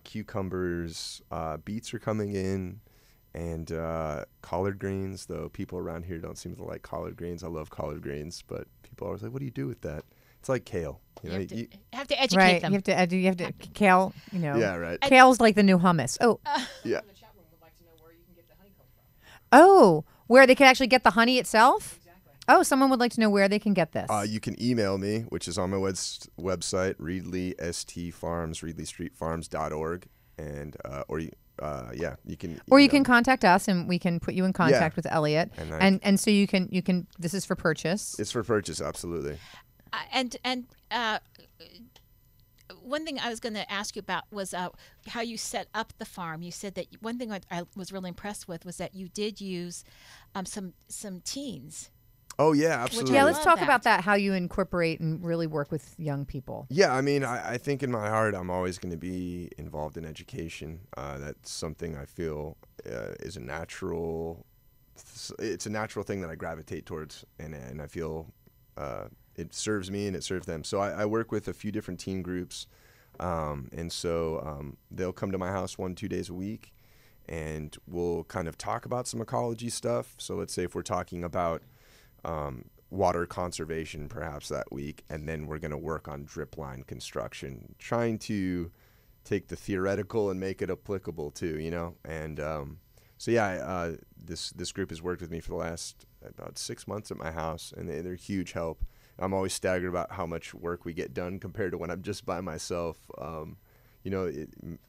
Speaker 6: cucumbers, beets are coming in, and collard greens, though people around here don't seem to like collard greens. I love collard greens, but people are always like, what do you do with that? It's like kale. You know,
Speaker 5: You have to educate
Speaker 4: Right.
Speaker 5: them.
Speaker 4: You have to kale, you know.
Speaker 6: yeah, right.
Speaker 4: Kale's like the new hummus. Oh.
Speaker 6: Yeah.
Speaker 4: Oh, where they can actually get the honey itself? Oh, someone would like to know where they can get this.
Speaker 6: You can email me, which is on my website, Reedley St Farms, ReedleyStreetFarms.org, and you can.
Speaker 4: Or you
Speaker 6: email
Speaker 4: can
Speaker 6: me.
Speaker 4: contact us, and we can put you in contact with Elliott. And so you can. This is for purchase.
Speaker 6: It's for purchase, absolutely.
Speaker 5: One thing I was going to ask you about was how you set up the farm. You said that one thing I was really impressed with was that you did use some teens.
Speaker 6: Oh yeah, absolutely.
Speaker 4: Yeah, let's
Speaker 5: love
Speaker 4: talk
Speaker 5: that.
Speaker 4: about that. How you incorporate and really work with young people.
Speaker 6: Yeah, I mean, I think in my heart I'm always going to be involved in education. That's something I feel is a natural. It's a natural thing that I gravitate towards, and I feel it serves me and it serves them. So I work with a few different teen groups, and so they'll come to my house 1-2 days a week, and we'll kind of talk about some ecology stuff. So let's say if we're talking about water conservation perhaps that week, and then we're going to work on drip line construction, trying to take the theoretical and make it applicable too, you know. And this group has worked with me for the last about 6 months at my house, and they're huge help. I'm always staggered about how much work we get done compared to when I'm just by myself.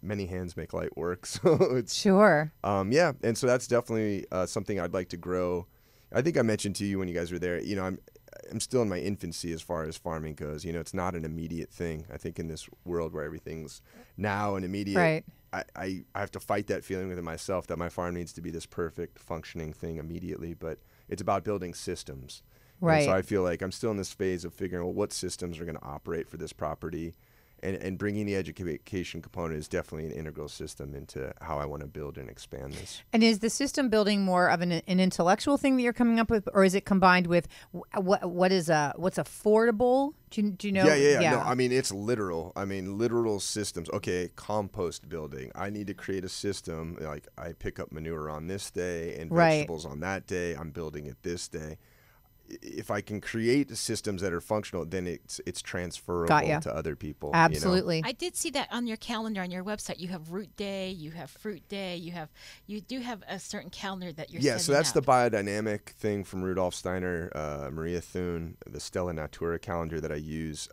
Speaker 6: Many hands make light work, so it's
Speaker 4: Sure.
Speaker 6: and so that's definitely something I'd like to grow. I think I mentioned to you when you guys were there, you know, I'm still in my infancy as far as farming goes. You know, it's not an immediate thing. I think in this world where everything's now and immediate,
Speaker 4: Right.
Speaker 6: I have to fight that feeling within myself that my farm needs to be this perfect functioning thing immediately, but it's about building systems.
Speaker 4: Right.
Speaker 6: And so I feel like I'm still in this phase of figuring out what systems are going to operate for this property. And bringing the education component is definitely an integral system into how I want to build and expand this.
Speaker 4: And is the system building more of an intellectual thing that you're coming up with, or is it combined with what's affordable? Do you know?
Speaker 6: Yeah. No, I mean, it's literal. I mean, literal systems. Okay, compost building. I need to create a system. Like I pick up manure on this day and vegetables on that day. I'm building it this day. If I can create systems that are functional, then it's transferable to other people.
Speaker 4: Absolutely.
Speaker 6: You know?
Speaker 5: I did see that on your calendar on your website. You have root day, you have fruit day, you do have a certain calendar that you're
Speaker 6: so that's
Speaker 5: setting
Speaker 6: the biodynamic thing from Rudolf Steiner, Maria Thun, the Stella Natura calendar that I use.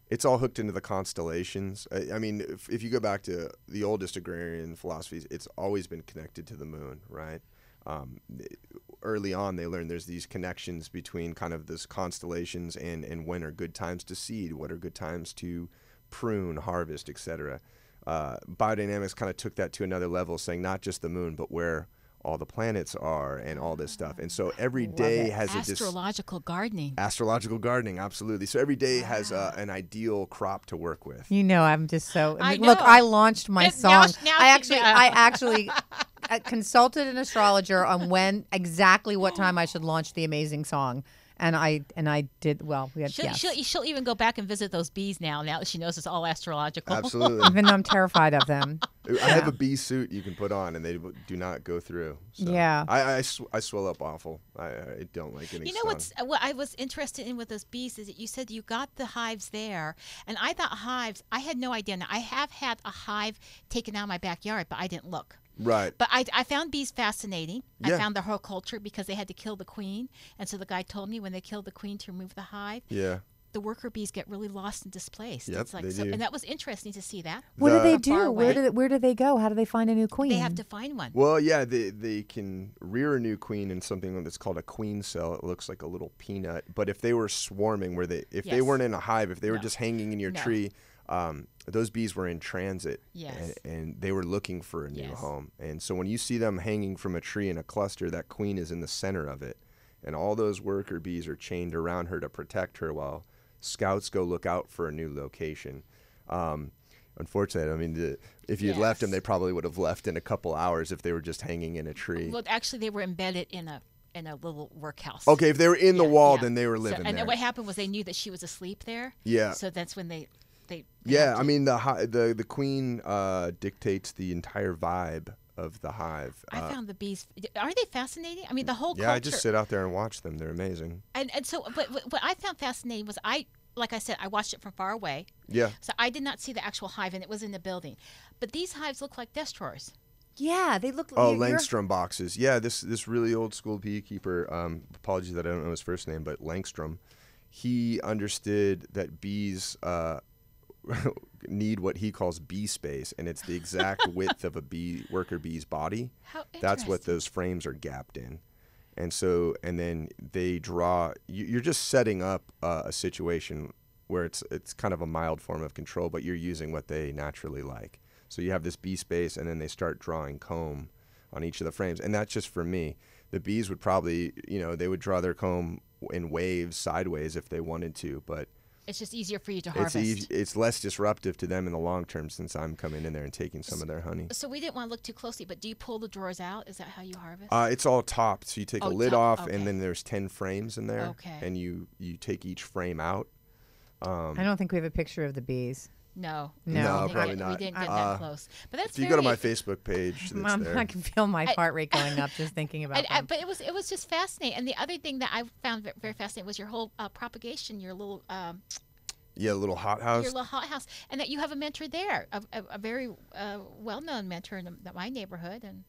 Speaker 6: It's all hooked into the constellations. I mean, if you go back to the oldest agrarian philosophies, it's always been connected to the moon, right? Early on, they learned there's these connections between kind of this constellations and when are good times to seed, what are good times to prune, harvest, etc. Biodynamics kind of took that to another level, saying not just the moon, but where all the planets are and all this stuff. And so every day has
Speaker 5: astrological gardening.
Speaker 6: Astrological gardening, absolutely. So every day has an ideal crop to work with.
Speaker 4: You know, I'm just so.
Speaker 5: I
Speaker 4: Look,
Speaker 5: know.
Speaker 4: I launched my song.
Speaker 5: now
Speaker 4: I
Speaker 5: she-
Speaker 4: actually consulted an astrologer on exactly what time I should launch the amazing song, and I did well. We had
Speaker 5: She'll even go back and visit those bees now that she knows it's all astrological.
Speaker 6: Absolutely.
Speaker 4: even though I'm terrified of them.
Speaker 6: I have a bee suit you can put on, and they do not go through. So
Speaker 4: Yeah.
Speaker 6: I swell up awful. I don't like getting
Speaker 5: You know
Speaker 6: stung.
Speaker 5: what I was interested in with those bees is that you said you got the hives there, and I thought hives. I had no idea. Now I have had a hive taken out of my backyard, but I didn't look.
Speaker 6: Right.
Speaker 5: But I found bees fascinating.
Speaker 6: Yeah.
Speaker 5: I found the whole culture because they had to kill the queen, and so the guy told me when they killed the queen to remove the hive,
Speaker 6: Yeah.
Speaker 5: the worker bees get really lost and displaced.
Speaker 6: Yep,
Speaker 5: It's like
Speaker 6: they do.
Speaker 5: and that was interesting to see that.
Speaker 4: What do they
Speaker 5: Far
Speaker 4: do?
Speaker 5: away.
Speaker 4: Where do they go? How do they find a new queen?
Speaker 5: They have to find one.
Speaker 6: Well, yeah, they can rear a new queen in something that's called a queen cell. It looks like a little peanut. But if they were swarming, if they
Speaker 5: Yes.
Speaker 6: weren't in a hive, if they were
Speaker 5: No.
Speaker 6: just hanging in your
Speaker 5: No.
Speaker 6: tree, those bees were in transit.
Speaker 5: Yes.
Speaker 6: And they were looking for a new
Speaker 5: Yes.
Speaker 6: home. And so when you see them hanging from a tree in a cluster, that queen is in the center of it. And all those worker bees are chained around her to protect her while scouts go look out for a new location. Unfortunately, I mean, if you'd left them,
Speaker 5: Yes.
Speaker 6: they probably would have left in a couple hours if they were just hanging in a tree.
Speaker 5: Well, actually, they were embedded in a little workhouse.
Speaker 6: Okay, if they were in the
Speaker 5: Yeah,
Speaker 6: wall,
Speaker 5: yeah.
Speaker 6: then they were
Speaker 5: So-
Speaker 6: living
Speaker 5: and
Speaker 6: there.
Speaker 5: what happened was they knew that she was asleep there.
Speaker 6: Yeah.
Speaker 5: So that's when they
Speaker 6: Yeah,
Speaker 5: had
Speaker 6: I
Speaker 5: to-
Speaker 6: mean the queen dictates the entire vibe the hive.
Speaker 5: I found the bees. Aren't they fascinating? I mean, the whole
Speaker 6: Yeah,
Speaker 5: culture.
Speaker 6: I just sit out there and watch them. They're amazing.
Speaker 5: And so, but what I found fascinating was like I said, I watched it from far away.
Speaker 6: Yeah.
Speaker 5: So I did not see the actual hive, and it was in the building. But these hives look like desk drawers.
Speaker 4: Yeah, they look.
Speaker 6: Oh, Langstrom boxes. Yeah, this really old school beekeeper. Apologies that I don't know his first name, but Langstrom. He understood that bees need what he calls bee space, and it's the exact width of a worker bee's body.
Speaker 5: How interesting.
Speaker 6: That's what those frames are gapped in. And so, and then they draw. You're just setting up a situation where it's kind of a mild form of control, but you're using what they naturally like. So you have this bee space, and then they start drawing comb on each of the frames, and that's just for me. The bees would probably, they would draw their comb in waves sideways if they wanted to, but
Speaker 5: it's just easier for you to harvest.
Speaker 6: It's less disruptive to them in the long term since I'm coming in there and taking some of their honey.
Speaker 5: So we didn't want to look too closely, but do you pull the drawers out? Is that how you harvest?
Speaker 6: It's all topped, so you take a lid
Speaker 5: top,
Speaker 6: off,
Speaker 5: okay.
Speaker 6: and then there's 10 frames in there,
Speaker 5: Okay.
Speaker 6: and you take each frame out.
Speaker 4: I don't think we have a picture of the bees.
Speaker 5: No,
Speaker 6: No, probably not.
Speaker 5: We didn't get that close. But that's
Speaker 6: If you go to my Facebook page, it's there.
Speaker 4: I can feel my heart rate going up just thinking about that.
Speaker 5: But it was just fascinating. And the other thing that I found very fascinating was your whole propagation, your little
Speaker 6: Little hothouse.
Speaker 5: your little hothouse, and that you have a mentor there, a very well-known mentor in my neighborhood, and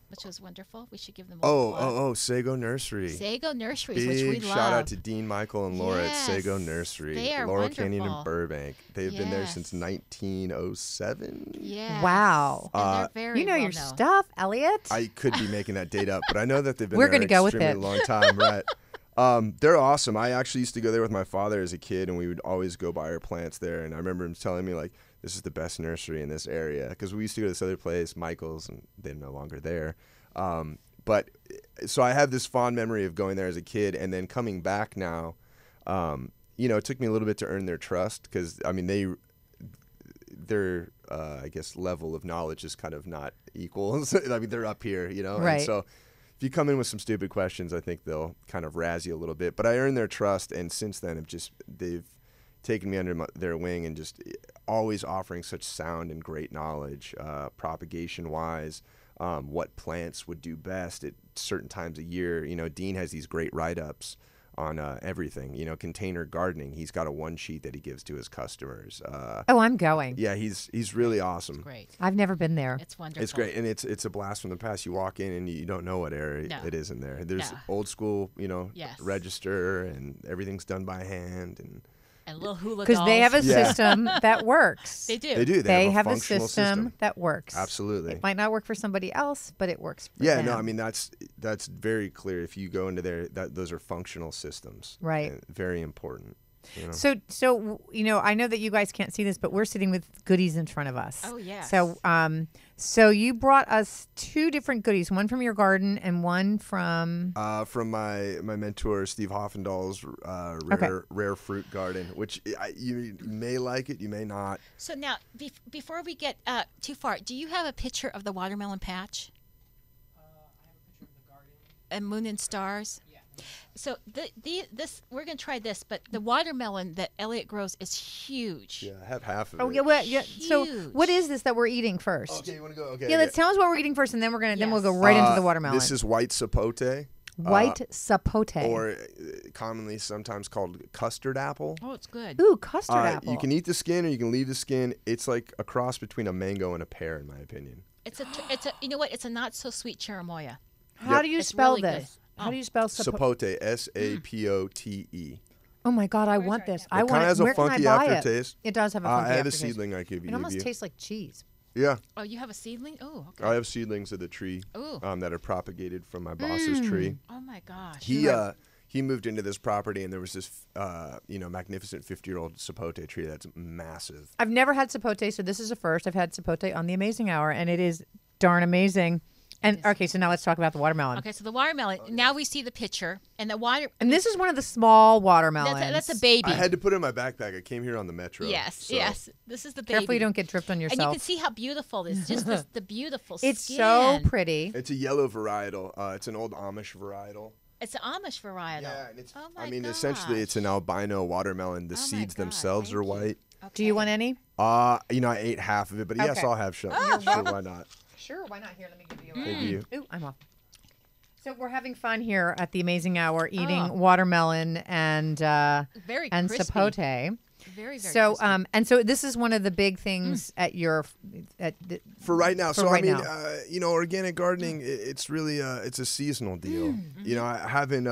Speaker 5: which was wonderful. We should give them a plug.
Speaker 6: Sago Nursery.
Speaker 5: Sago Nurseries,
Speaker 6: Big
Speaker 5: which we love.
Speaker 6: shout out to Dean, Michael, and Laura
Speaker 5: Yes,
Speaker 6: at Sago Nursery.
Speaker 5: they are
Speaker 6: Laurel Canyon
Speaker 5: wonderful.
Speaker 6: and Burbank. They've been there since
Speaker 5: Yes.
Speaker 6: 1907.
Speaker 5: Yes.
Speaker 4: Wow.
Speaker 5: And they're very
Speaker 4: You know your
Speaker 5: well-known.
Speaker 4: stuff, Elliot.
Speaker 6: I could be making that date up, but I know that they've been
Speaker 4: We're
Speaker 6: there
Speaker 4: gonna go with
Speaker 6: extremely
Speaker 4: it.
Speaker 6: long time, right? They're awesome. I actually used to go there with my father as a kid, and we would always go buy our plants there. And I remember him telling me, like, this is the best nursery in this area. Because we used to go to this other place, Michael's, and they're no longer there. But so I have this fond memory of going there as a kid, and then coming back now. It took me a little bit to earn their trust because, I mean, their I guess level of knowledge is kind of not equal. I mean, they're up here,
Speaker 4: Right.
Speaker 6: And so if you come in with some stupid questions, I think they'll kind of razz you a little bit. But I earned their trust, and since then they've taken me under their wing and just always offering such sound and great knowledge, propagation-wise, what plants would do best at certain times of year. Dean has these great write-ups on everything. Container gardening. He's got a one sheet that he gives to his customers.
Speaker 4: I'm going.
Speaker 6: Yeah, he's really awesome.
Speaker 5: Great.
Speaker 4: I've never been there.
Speaker 5: It's wonderful.
Speaker 6: It's great, and it's a blast from the past. You walk in and you don't know what area
Speaker 5: No.
Speaker 6: it is in there. There's
Speaker 5: No.
Speaker 6: old school,
Speaker 5: Yes.
Speaker 6: register, and everything's done by hand.
Speaker 5: And little hula dolls.
Speaker 4: Because they have a
Speaker 6: Yeah.
Speaker 4: system that works.
Speaker 5: They do.
Speaker 6: They do.
Speaker 4: They
Speaker 6: have a
Speaker 4: a
Speaker 6: functional
Speaker 4: system that works.
Speaker 6: Absolutely.
Speaker 4: It might not work for somebody else, but it works for
Speaker 6: Yeah,
Speaker 4: them.
Speaker 6: no, I mean that's very clear. If you go into there, those are functional systems,
Speaker 4: Right.
Speaker 6: and very important.
Speaker 4: So I know that you guys can't see this, but we're sitting with goodies in front of us.
Speaker 5: Oh, yes.
Speaker 4: So you brought us two different goodies, one from your garden and one from
Speaker 6: From my mentor Steve Hoffendahl's rare fruit garden, which you may like it, you may not.
Speaker 5: So now, before we get too far, do you have a picture of the watermelon patch?
Speaker 8: I have a picture of the garden.
Speaker 5: And Moon and Stars?
Speaker 8: Yeah.
Speaker 5: So this we're going to try this, but the watermelon that Elliott grows is huge.
Speaker 6: Yeah, I have half of
Speaker 4: Oh
Speaker 6: it.
Speaker 4: yeah, well, yeah. So
Speaker 5: Huge.
Speaker 4: what is this that we're eating first?
Speaker 6: Okay, you want to go? Okay.
Speaker 4: Yeah, let's tell us what we're eating first, and then then we'll go
Speaker 5: Yes.
Speaker 4: right into the watermelon.
Speaker 6: This is white sapote.
Speaker 4: white sapote.
Speaker 6: Or commonly sometimes called custard apple.
Speaker 5: Oh, it's good.
Speaker 4: Ooh, custard apple.
Speaker 6: You can eat the skin or you can leave the skin. It's like a cross between a mango and a pear, in my opinion.
Speaker 5: It's a you know what? It's a not so sweet cherimoya.
Speaker 4: How do you
Speaker 5: It's
Speaker 4: spell
Speaker 5: really good.
Speaker 4: this? How do you spell sapote?
Speaker 6: Sapote, S-A-P-O-T-E.
Speaker 4: Oh my God, I want this. I
Speaker 6: It
Speaker 4: want
Speaker 6: kind of has a
Speaker 4: Where can I
Speaker 6: funky
Speaker 4: buy
Speaker 6: aftertaste.
Speaker 4: It does have a funky
Speaker 6: I have a
Speaker 4: aftertaste.
Speaker 6: seedling I could give
Speaker 4: It almost
Speaker 6: you.
Speaker 4: tastes like cheese.
Speaker 6: Yeah,
Speaker 5: Oh, you have a seedling? Oh, okay.
Speaker 6: I have seedlings of the tree
Speaker 5: Ooh.
Speaker 6: that are propagated from my boss's tree.
Speaker 5: Oh my gosh.
Speaker 6: He moved into this property, and there was this magnificent 50-year-old sapote tree that's massive.
Speaker 4: I've never had sapote, so this is a first. I've had sapote on the Amazing Hour, and it is darn amazing. And okay, so now let's talk about the watermelon.
Speaker 5: Okay, so the watermelon. Now we see the picture, and the water.
Speaker 4: And this is one of the small watermelons.
Speaker 5: That's a baby.
Speaker 6: I had to put it in my backpack. I came here on the metro.
Speaker 5: Yes,
Speaker 6: so-
Speaker 5: yes. This is the baby.
Speaker 4: Careful you don't get dripped on yourself.
Speaker 5: And you can see how beautiful it is. Just the beautiful skin.
Speaker 4: It's so pretty.
Speaker 6: It's a yellow varietal. It's an old Amish varietal.
Speaker 5: It's an Amish varietal.
Speaker 6: Yeah, and it's.
Speaker 5: Oh my
Speaker 6: I mean, essentially, it's an albino watermelon. The
Speaker 5: Oh my
Speaker 6: seeds
Speaker 5: God,
Speaker 6: themselves
Speaker 5: thank
Speaker 6: are
Speaker 5: you.
Speaker 6: white.
Speaker 4: Do you want any?
Speaker 6: I ate half of it, but yes,
Speaker 4: Okay.
Speaker 6: I'll have some.
Speaker 5: Oh.
Speaker 6: Sure, why not?
Speaker 4: Sure, why not? Here, let me give you
Speaker 6: Thank you.
Speaker 4: Ooh, I'm off. So we're having fun here at the Amazing Hour, eating
Speaker 5: Oh.
Speaker 4: watermelon and
Speaker 5: Very
Speaker 4: and
Speaker 5: crispy.
Speaker 4: sapote.
Speaker 5: Very, very
Speaker 4: So
Speaker 5: crispy.
Speaker 4: and so this is one of the big things at your
Speaker 6: For right now.
Speaker 4: For
Speaker 6: So
Speaker 4: right
Speaker 6: I mean,
Speaker 4: now.
Speaker 6: you know, organic gardening, it's really it's a seasonal deal. You know, I haven't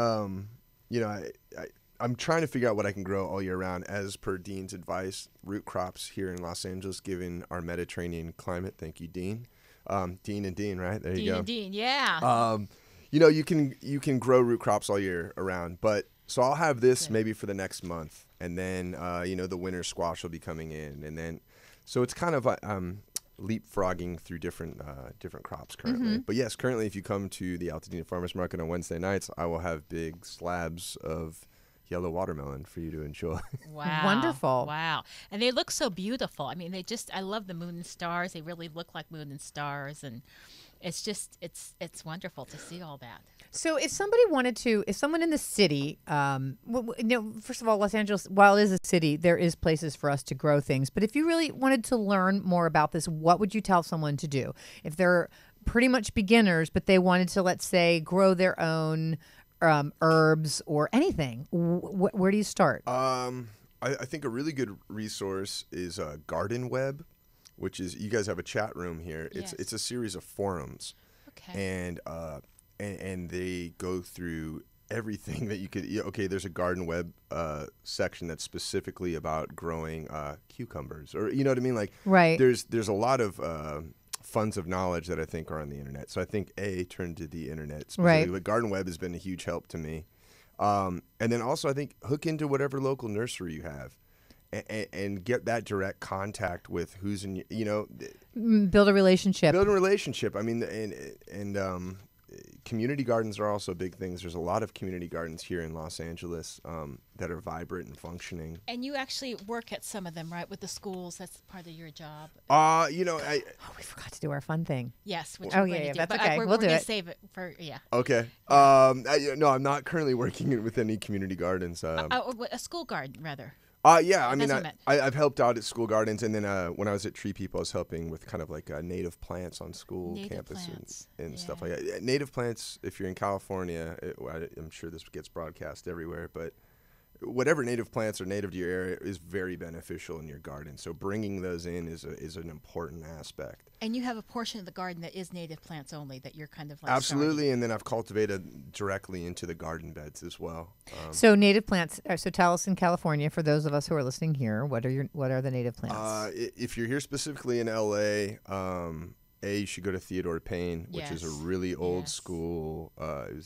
Speaker 6: you know, I'm trying to figure out what I can grow all year round as per Dean's advice. Root crops here in Los Angeles, given our Mediterranean climate. Thank you, Dean. Dean and Dean, right? There you
Speaker 5: Dean
Speaker 6: go.
Speaker 5: and Dean, yeah.
Speaker 6: You know, you can grow root crops all year around, but so I'll have this maybe for the next month, and then you know, the winter squash will be coming in, and then so it's kind of leapfrogging through different crops currently. But yes, currently, if you come to the Altadena Farmers Market on Wednesday nights, I will have big slabs of yellow watermelon for you to enjoy.
Speaker 5: Wow.
Speaker 4: Wonderful.
Speaker 5: Wow. And they look so beautiful. I mean, I love the moon and stars. They really look like moon and stars. And it's just, it's wonderful to see all that.
Speaker 4: So if somebody wanted to, if someone in the city, you know, first of all, Los Angeles, while it is a city, there is places for us to grow things. But if you really wanted to learn more about this, what would you tell someone to do? If they're pretty much beginners, but they wanted to, let's say, grow their own herbs or anything, where do you start?
Speaker 6: I think a really good resource is Garden Web, which is, you guys have a chat room here.
Speaker 5: Yes.
Speaker 6: It's a series of forums,
Speaker 5: Okay.
Speaker 6: and they go through everything that you could. Okay, there's a Garden Web section that's specifically about growing cucumbers, or you know what I mean. Like,
Speaker 4: Right.
Speaker 6: There's a lot of funds of knowledge that I think are on the internet. So I think turn to the internet specifically.
Speaker 4: Right.
Speaker 6: But Garden Web has been a huge help to me. And then also I think hook into whatever local nursery you have, and get that direct contact with who's in, you know,
Speaker 4: Build a relationship.
Speaker 6: build a relationship. I mean, and community gardens are also big things. There's a lot of community gardens here in Los Angeles that are vibrant and functioning.
Speaker 5: And you actually work at some of them, right? With the schools. That's part of your job.
Speaker 6: You know,
Speaker 4: Oh, we forgot to do our fun thing.
Speaker 5: Yes. Which
Speaker 4: Oh,
Speaker 5: we're
Speaker 4: yeah,
Speaker 5: going to
Speaker 4: yeah,
Speaker 5: do.
Speaker 4: that's
Speaker 5: But
Speaker 4: okay.
Speaker 5: We're
Speaker 4: We'll do
Speaker 5: going
Speaker 4: it.
Speaker 5: to save it for, yeah.
Speaker 6: okay. No, I'm not currently working with any community gardens.
Speaker 5: A school garden, rather.
Speaker 6: Yeah, I mean,
Speaker 5: That's what
Speaker 6: I've helped out at school gardens, and then when I was at Tree People, I was helping with kind of like native plants on school
Speaker 5: Native
Speaker 6: campus
Speaker 5: plants,
Speaker 6: and stuff
Speaker 5: yeah.
Speaker 6: like that. Yeah, native plants, if you're in California, I'm sure this gets broadcast everywhere, but whatever native plants are native to your area is very beneficial in your garden. So bringing those in is an important aspect.
Speaker 5: And you have a portion of the garden that is native plants only that you're kind of like
Speaker 6: Absolutely, and then I've cultivated directly into the garden beds as well.
Speaker 4: So native plants. So tell us in California, for those of us who are listening here, what are the native plants?
Speaker 6: If you're here specifically in LA, you should go to Theodore Payne, which is a
Speaker 5: Yes.
Speaker 6: really old
Speaker 5: Yes.
Speaker 6: school.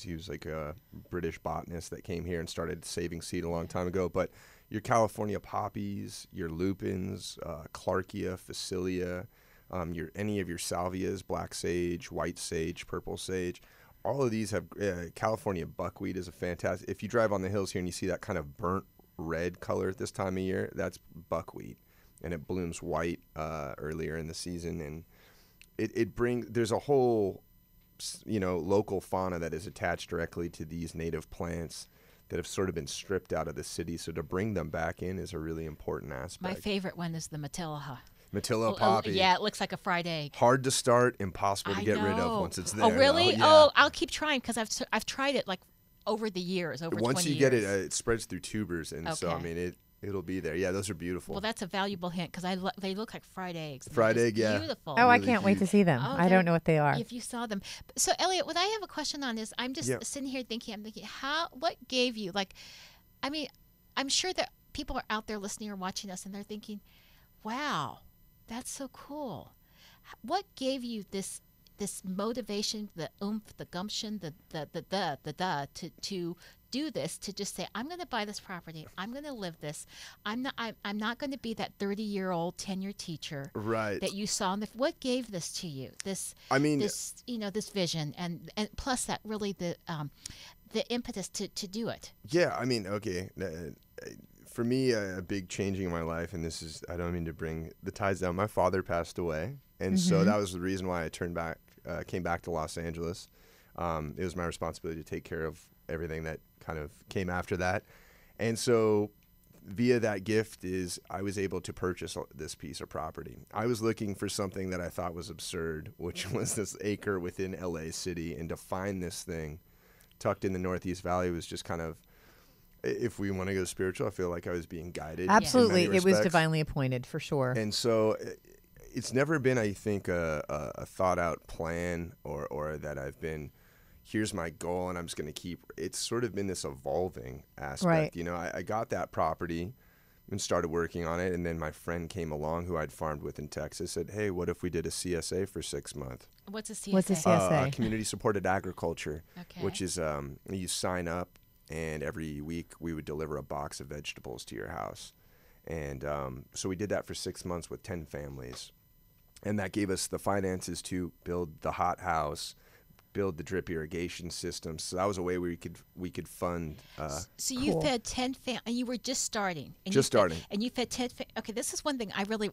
Speaker 6: He was like a British botanist that came here and started saving seed a long time ago. But your California poppies, your lupins, Clarkia, Phacelia, any of your salvias, black sage, white sage, purple sage, all of these have California buckwheat is a fantastic. If you drive on the hills here and you see that kind of burnt red color at this time of year, that's buckwheat, and it blooms white earlier in the season, and there's a whole, you know, local fauna that is attached directly to these native plants that have sort of been stripped out of the city. So to bring them back in is a really important aspect.
Speaker 5: My favorite one is the Matilla.
Speaker 6: Matilla poppy.
Speaker 5: Yeah, it looks like a fried egg.
Speaker 6: Hard to start, impossible to
Speaker 5: I
Speaker 6: get rid of
Speaker 5: know.
Speaker 6: once it's there.
Speaker 5: Oh, really?
Speaker 6: Yeah.
Speaker 5: Oh, I'll keep trying because I've tried it like over the years, over 20
Speaker 6: Once you
Speaker 5: years.
Speaker 6: get it, it spreads through tubers, and so I
Speaker 5: Okay.
Speaker 6: mean it'll be there. Yeah, those are beautiful.
Speaker 5: Well, that's a valuable hint because they look like fried eggs. and
Speaker 6: Fried
Speaker 5: they're
Speaker 6: egg,
Speaker 5: just
Speaker 6: yeah.
Speaker 5: Beautiful.
Speaker 4: oh, I
Speaker 6: really
Speaker 4: can't wait to
Speaker 6: huge.
Speaker 4: see them.
Speaker 5: Oh,
Speaker 4: I don't know what they are.
Speaker 5: If you saw them. So, Elliott, what I have a question on is I'm just
Speaker 6: Yeah.
Speaker 5: sitting here thinking, what gave you, like, I mean, I'm sure that people are out there listening or watching us and they're thinking, wow, that's so cool. What gave you this motivation, the oomph, the gumption, the to do this, to just say, I'm going to buy this property. I'm going to live this. I'm not going to be that 30-year-old tenure teacher
Speaker 6: Right.
Speaker 5: that you saw. What gave this to you? This vision, and plus that really the impetus to do it.
Speaker 6: Yeah, I mean, okay. For me, a big changing in my life, and this is, I don't mean to bring the ties down. My father passed away, and so that was the reason why I came back to Los Angeles. It was my responsibility to take care of everything that kind of came after that. And so via that gift is I was able to purchase this piece of property. I was looking for something that I thought was absurd, which was this acre within LA City, and to find this thing tucked in the Northeast Valley was just kind of, if we want to go spiritual, I feel like I was being guided.
Speaker 4: Absolutely.
Speaker 6: In many
Speaker 4: It was
Speaker 6: respects.
Speaker 4: divinely appointed for sure.
Speaker 6: And so it's never been, I think, a thought out plan or that I've been, here's my goal and I'm just going to keep. It's sort of been this evolving aspect.
Speaker 4: Right.
Speaker 6: You know, I got that property and started working on it. And then my friend came along who I'd farmed with in Texas, said, hey, what if we did a CSA for 6 months?
Speaker 5: What's a CSA?
Speaker 4: What's a CSA?
Speaker 6: Community supported agriculture,
Speaker 5: Okay.
Speaker 6: which is you sign up and every week we would deliver a box of vegetables to your house. And so we did that for 6 months with 10 families. And that gave us the finances to build the hothouse, build the drip irrigation system. So that was a way we could fund.
Speaker 5: So you fed 10 and you were just starting. And
Speaker 6: Just starting.
Speaker 5: And you fed 10 okay, this is one thing I really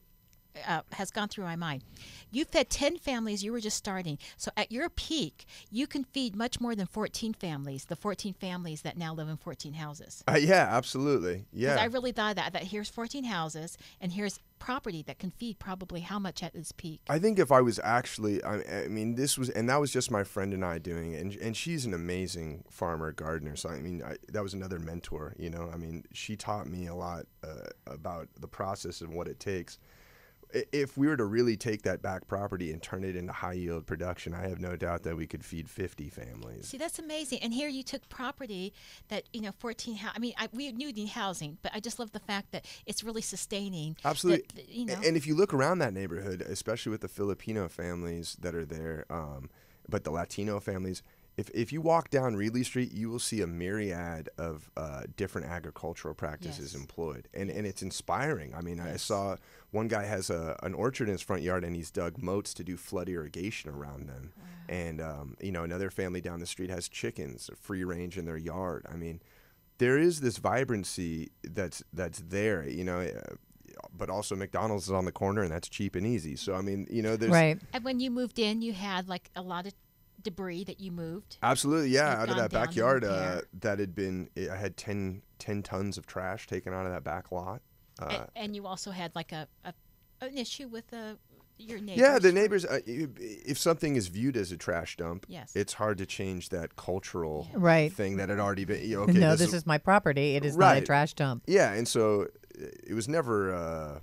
Speaker 5: has gone through my mind. You fed 10 families, you were just starting. So at your peak, you can feed much more than 14 families, the 14 families that now live in 14 houses.
Speaker 6: Yeah, absolutely. Yeah.
Speaker 5: Because I really thought that here's 14 houses and here's property that can feed probably how much at its peak?
Speaker 6: I think if I was actually, I mean, that was just my friend and I doing it. And she's an amazing farmer gardener. So, I mean, that was another mentor, you know. I mean, she taught me a lot about the process and what it takes. If we were to really take that back property and turn it into high yield production, I have no doubt that we could feed 50 families.
Speaker 5: See, that's amazing. And here you took property that, 14, we need housing, but I just love the fact that it's really sustaining.
Speaker 6: Absolutely. And if you look around that neighborhood, especially with the Filipino families that are there, but the Latino families, if you walk down Reedley Street, you will see a myriad of different agricultural practices employed. And it's inspiring. I mean, I saw one guy has an orchard in his front yard, and he's dug moats to do flood irrigation around them. Wow. And, another family down the street has chickens, free range in their yard. I mean, there is this vibrancy that's there, but also McDonald's is on the corner, and that's cheap and easy. So, I mean, there's...
Speaker 4: Right.
Speaker 5: And when you moved in, you had, like, a lot of debris that you moved.
Speaker 6: Absolutely, yeah. Out of that
Speaker 5: gone down
Speaker 6: backyard,
Speaker 5: there.
Speaker 6: that had been, I had 10 tons of trash taken out of that back lot.
Speaker 5: And you also had like an issue with your neighbors.
Speaker 6: Yeah, the neighbors. If something is viewed as a trash dump,
Speaker 5: Yes.
Speaker 6: it's hard to change that cultural
Speaker 4: Right.
Speaker 6: thing that had already been. Okay,
Speaker 4: No, this is my property. It is not a
Speaker 6: Right.
Speaker 4: trash dump.
Speaker 6: Yeah, and so it was never,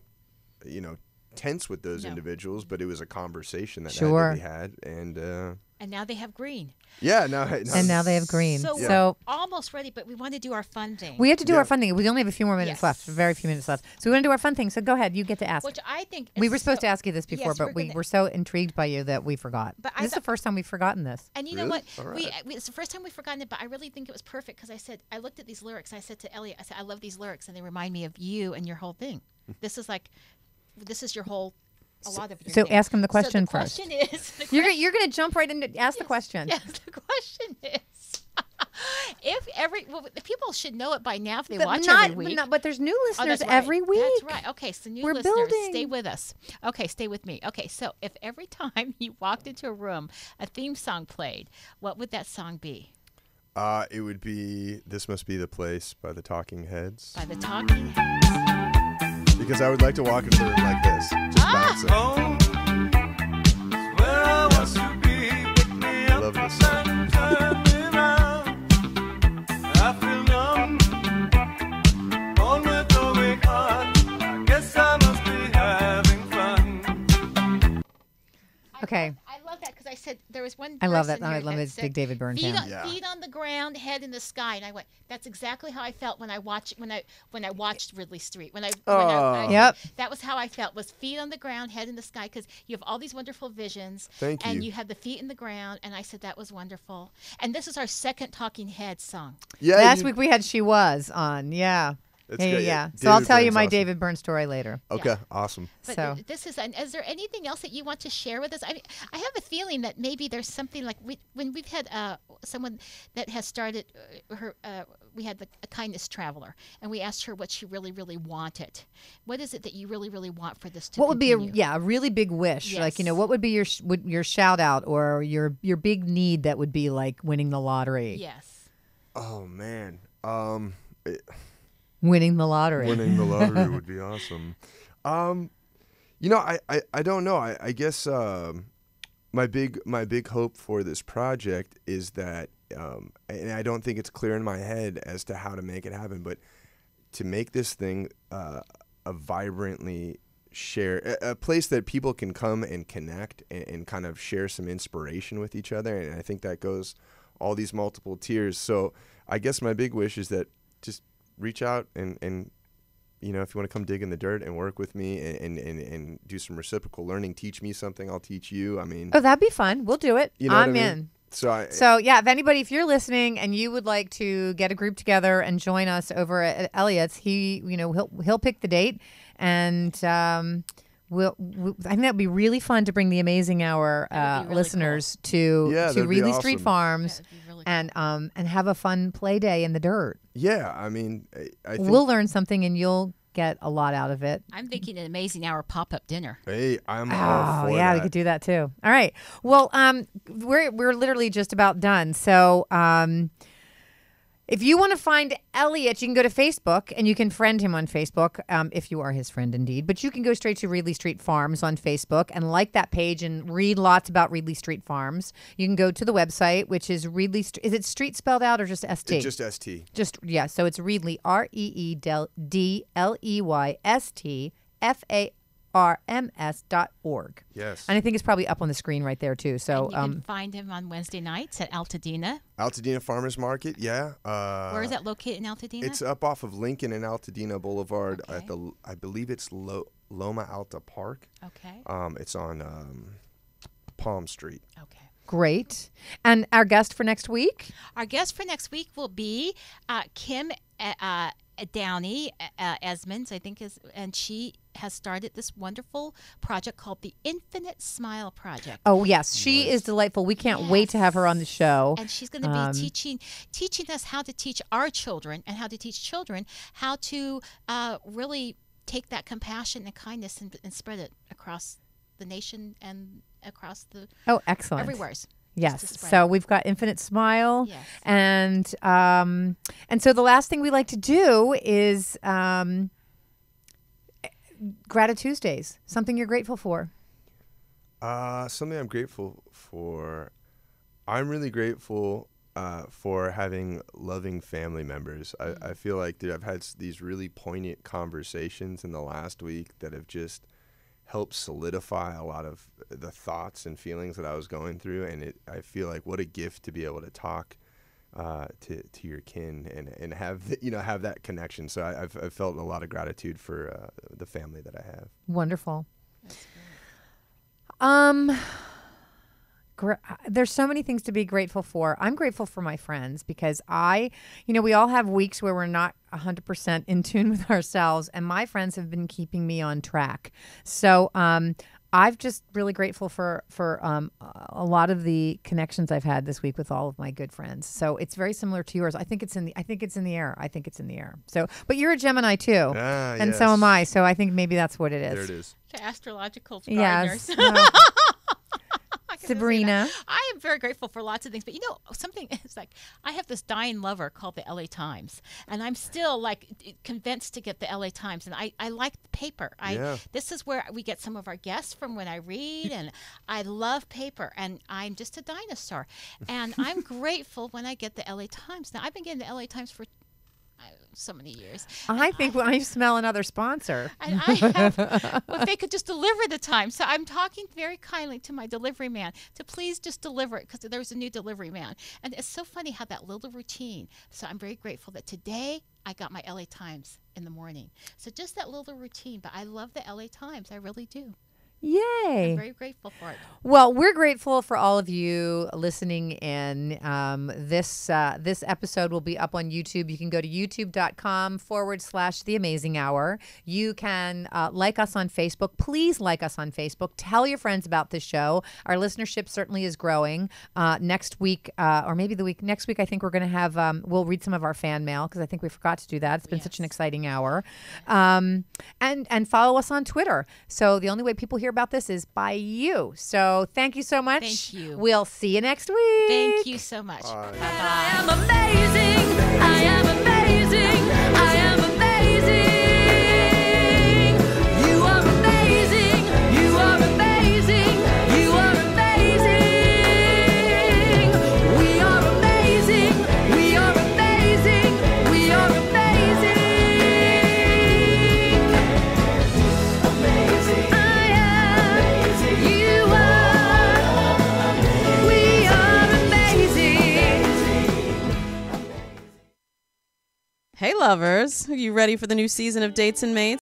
Speaker 6: tense with those
Speaker 5: No.
Speaker 6: individuals, but it was a conversation that
Speaker 4: Sure.
Speaker 6: had to be had,
Speaker 5: And now they have green.
Speaker 6: yeah,
Speaker 4: And now they have green.
Speaker 5: So
Speaker 6: Yeah.
Speaker 5: we're almost ready, but we want to do our fun thing.
Speaker 4: We have to do
Speaker 6: Yeah.
Speaker 4: our fun thing. We only have a few more minutes
Speaker 5: Yes.
Speaker 4: left. Very few minutes left. So we want to do our fun thing. So go ahead. You get to ask.
Speaker 5: Which I think
Speaker 4: We
Speaker 5: is
Speaker 4: were supposed
Speaker 5: so-
Speaker 4: to ask you this before,
Speaker 5: Yes,
Speaker 4: but we
Speaker 5: gonna-
Speaker 4: were so intrigued by you that we forgot.
Speaker 5: But I
Speaker 4: This is the
Speaker 5: thought-
Speaker 4: first time we've forgotten this.
Speaker 5: And you know
Speaker 6: Really?
Speaker 5: what?
Speaker 6: All
Speaker 5: We
Speaker 6: right.
Speaker 5: it's the first time we've forgotten it, but I really think it was perfect because I looked at these lyrics. I said to Elliott, I said, I love these lyrics, and they remind me of you and your whole thing. This is your whole. A lot of your
Speaker 4: So
Speaker 5: thing.
Speaker 4: ask him the question
Speaker 5: so the
Speaker 4: first.
Speaker 5: Question is, the
Speaker 4: You're going to jump right into ask the question.
Speaker 5: Yes, the question is, the people should know it by now if they
Speaker 4: But
Speaker 5: watch
Speaker 4: not-
Speaker 5: every week.
Speaker 4: but there's new
Speaker 5: Oh,
Speaker 4: listeners
Speaker 5: that's right.
Speaker 4: every week.
Speaker 5: That's right. Okay, so new
Speaker 4: We're
Speaker 5: listeners,
Speaker 4: building.
Speaker 5: stay with us. Okay, stay with me. Okay, so if every time you walked into a room, a theme song played, what would that song be?
Speaker 6: it would be "This Must Be the Place" by the Talking Heads,
Speaker 5: By the Talking Heads.
Speaker 6: because I would like to walk into a room like this, just bouncing.
Speaker 1: Home is where I want to be. Pick me
Speaker 6: I
Speaker 1: up
Speaker 6: love this song.
Speaker 1: and turn me round. I feel numb, born with a weak heart. I guess I must be having fun.
Speaker 4: Okay.
Speaker 5: I love that because I said there was one.
Speaker 4: I love that.
Speaker 5: person
Speaker 4: I
Speaker 5: here
Speaker 4: love
Speaker 5: that
Speaker 4: this
Speaker 5: said,
Speaker 4: big David Byrne
Speaker 5: feet
Speaker 4: fan.
Speaker 5: on,
Speaker 6: Yeah.
Speaker 5: feet on the ground, head in the sky, and I went. That's exactly how I felt when I watched Reedley Street.
Speaker 4: Yep.
Speaker 5: That was how I felt. Was feet on the ground, head in the sky, because you have all these wonderful visions.
Speaker 6: Thank
Speaker 5: And
Speaker 6: you.
Speaker 5: you had the feet in the ground, and I said that was wonderful. And this is our second Talking Heads song.
Speaker 6: Yeah,
Speaker 4: Last week we had She Was on. Yeah.
Speaker 6: That's
Speaker 4: Yeah,
Speaker 6: great.
Speaker 4: yeah.
Speaker 6: Yeah,
Speaker 4: So I'll
Speaker 6: David
Speaker 4: tell you
Speaker 6: Byrne's
Speaker 4: my
Speaker 6: awesome.
Speaker 4: David Byrne story later.
Speaker 6: Okay, awesome.
Speaker 5: But
Speaker 4: So-
Speaker 5: this is. And is there anything else that you want to share with us? I mean, I have a feeling that maybe there's something like when we've had someone that has started her. We had a kindness traveler, and we asked her what she really, really wanted. What is it that you really, really want for this to
Speaker 4: What would be
Speaker 5: continue?
Speaker 4: a really big wish? Like,
Speaker 5: Yes.
Speaker 4: what would be your shout out or your big need that would be like winning the lottery?
Speaker 5: Yes.
Speaker 6: Oh man.
Speaker 4: Winning the lottery.
Speaker 6: Winning the lottery would be awesome. I don't know. I guess my big hope for this project is that, and I don't think it's clear in my head as to how to make it happen, but to make this thing a vibrantly a place that people can come and connect and kind of share some inspiration with each other. And I think that goes all these multiple tiers. So I guess my big wish is that just reach out and if you want to come dig in the dirt and work with me and do some reciprocal learning, teach me something, I'll teach you. I mean,
Speaker 4: oh, that'd be fun. We'll do it.
Speaker 6: You know what I
Speaker 4: I'm
Speaker 6: mean?
Speaker 4: in.
Speaker 6: So
Speaker 4: if you're listening and you would like to get a group together and join us over at Elliott's, he'll pick the date, and I think that'd be really fun to bring the Amazing Hour
Speaker 5: really
Speaker 4: listeners to
Speaker 6: that'd be
Speaker 4: Reedley Street
Speaker 6: awesome.
Speaker 4: Farms
Speaker 5: Really
Speaker 4: and have a fun play day in the dirt.
Speaker 6: yeah, I mean, I think,
Speaker 4: We'll learn something and you'll get a lot out of it.
Speaker 5: I'm thinking an Amazing Hour pop-up dinner.
Speaker 6: hey, I'm all for
Speaker 4: yeah,
Speaker 6: that.
Speaker 4: we could do that too. All right. Well, we're literally just about done. So, if you want to find Elliott, you can go to Facebook and you can friend him on Facebook if you are his friend indeed. But you can go straight to Reedley Street Farms on Facebook and like that page and read lots about Reedley Street Farms. You can go to the website, which is Reedley. Is it street spelled out or just ST?
Speaker 6: It's just ST.
Speaker 4: So it's Reedley, ReedleyFarms.org.
Speaker 6: Yes.
Speaker 4: And I think it's probably up on the screen right there too. So
Speaker 5: And you can find him on Wednesday nights at Altadena.
Speaker 6: Altadena Farmers Market, yeah.
Speaker 5: Where is that located in Altadena?
Speaker 6: It's up off of Lincoln and Altadena Boulevard
Speaker 5: Okay.
Speaker 6: at I believe it's Loma Alta Park.
Speaker 5: Okay.
Speaker 6: It's on Palm Street.
Speaker 5: Okay.
Speaker 4: great. And our guest for next week?
Speaker 5: Our guest for next week will be Kim Downey Esmonds, I think and she has started this wonderful project called the Infinite Smile Project.
Speaker 4: Oh, yes. She is delightful. We can't wait to have her on the show.
Speaker 5: And she's going to be teaching us how to teach our children and how to teach children how to really take that compassion and kindness and spread it across the nation and across the
Speaker 4: excellent.
Speaker 5: everywheres.
Speaker 4: Yes. So we've got Infinite Smile.
Speaker 5: Yes.
Speaker 4: And so the last thing we like to do is Gratitude Tuesdays. Something you're grateful for.
Speaker 6: Something I'm grateful for. I'm really grateful for having loving family members. I feel like I've had these really poignant conversations in the last week that have just helped solidify a lot of the thoughts and feelings that I was going through. And I feel like what a gift to be able to talk to your kin and have have that connection. So I've felt a lot of gratitude for the family that I have.
Speaker 4: Wonderful. There's so many things to be grateful for. I'm grateful for my friends because we all have weeks where we're not 100% in tune with ourselves, and my friends have been keeping me on track. So I've just really grateful for a lot of the connections I've had this week with all of my good friends. So it's very similar to yours. I think it's in the air. So, but you're a Gemini too, and so am I. So I think maybe that's what it is.
Speaker 6: There it is.
Speaker 5: The astrological gardeners.
Speaker 4: Yes. Sabrina.
Speaker 5: I am very grateful for lots of things, but something is like I have this dying lover called the LA Times, and I'm still convinced to get the LA Times, and I like the paper. This is where we get some of our guests from when I read, and I love paper, and I'm just a dinosaur, and I'm grateful when I get the LA Times. Now I've been getting the LA Times for so many years.
Speaker 4: I think when I smell another sponsor.
Speaker 5: And I have, if they could just deliver the time. So I'm talking very kindly to my delivery man to please just deliver it because there's a new delivery man. And it's so funny how that little routine. So I'm very grateful that today I got my LA Times in the morning. So just that little routine. But I love the LA Times. I really do.
Speaker 4: Yay.
Speaker 5: I'm very grateful for it.
Speaker 4: Well, we're grateful for all of you listening in. This episode will be up on YouTube. You can go to youtube.com/The Amazing Hour. You can like us on Facebook. Please like us on Facebook. Tell your friends about this show. Our listenership certainly is growing. Next week, or maybe the week next week, I think we're going to have, we'll read some of our fan mail because I think we forgot to do that. It's been such an exciting hour. And follow us on Twitter. So the only way people hear about this is by you. So thank you so much.
Speaker 5: Thank you.
Speaker 4: We'll see you next week.
Speaker 5: Thank you so much. Bye-bye.
Speaker 3: I am amazing. I am amazing. I am amazing.
Speaker 9: lovers, are you ready for the new season of Dates and Mates?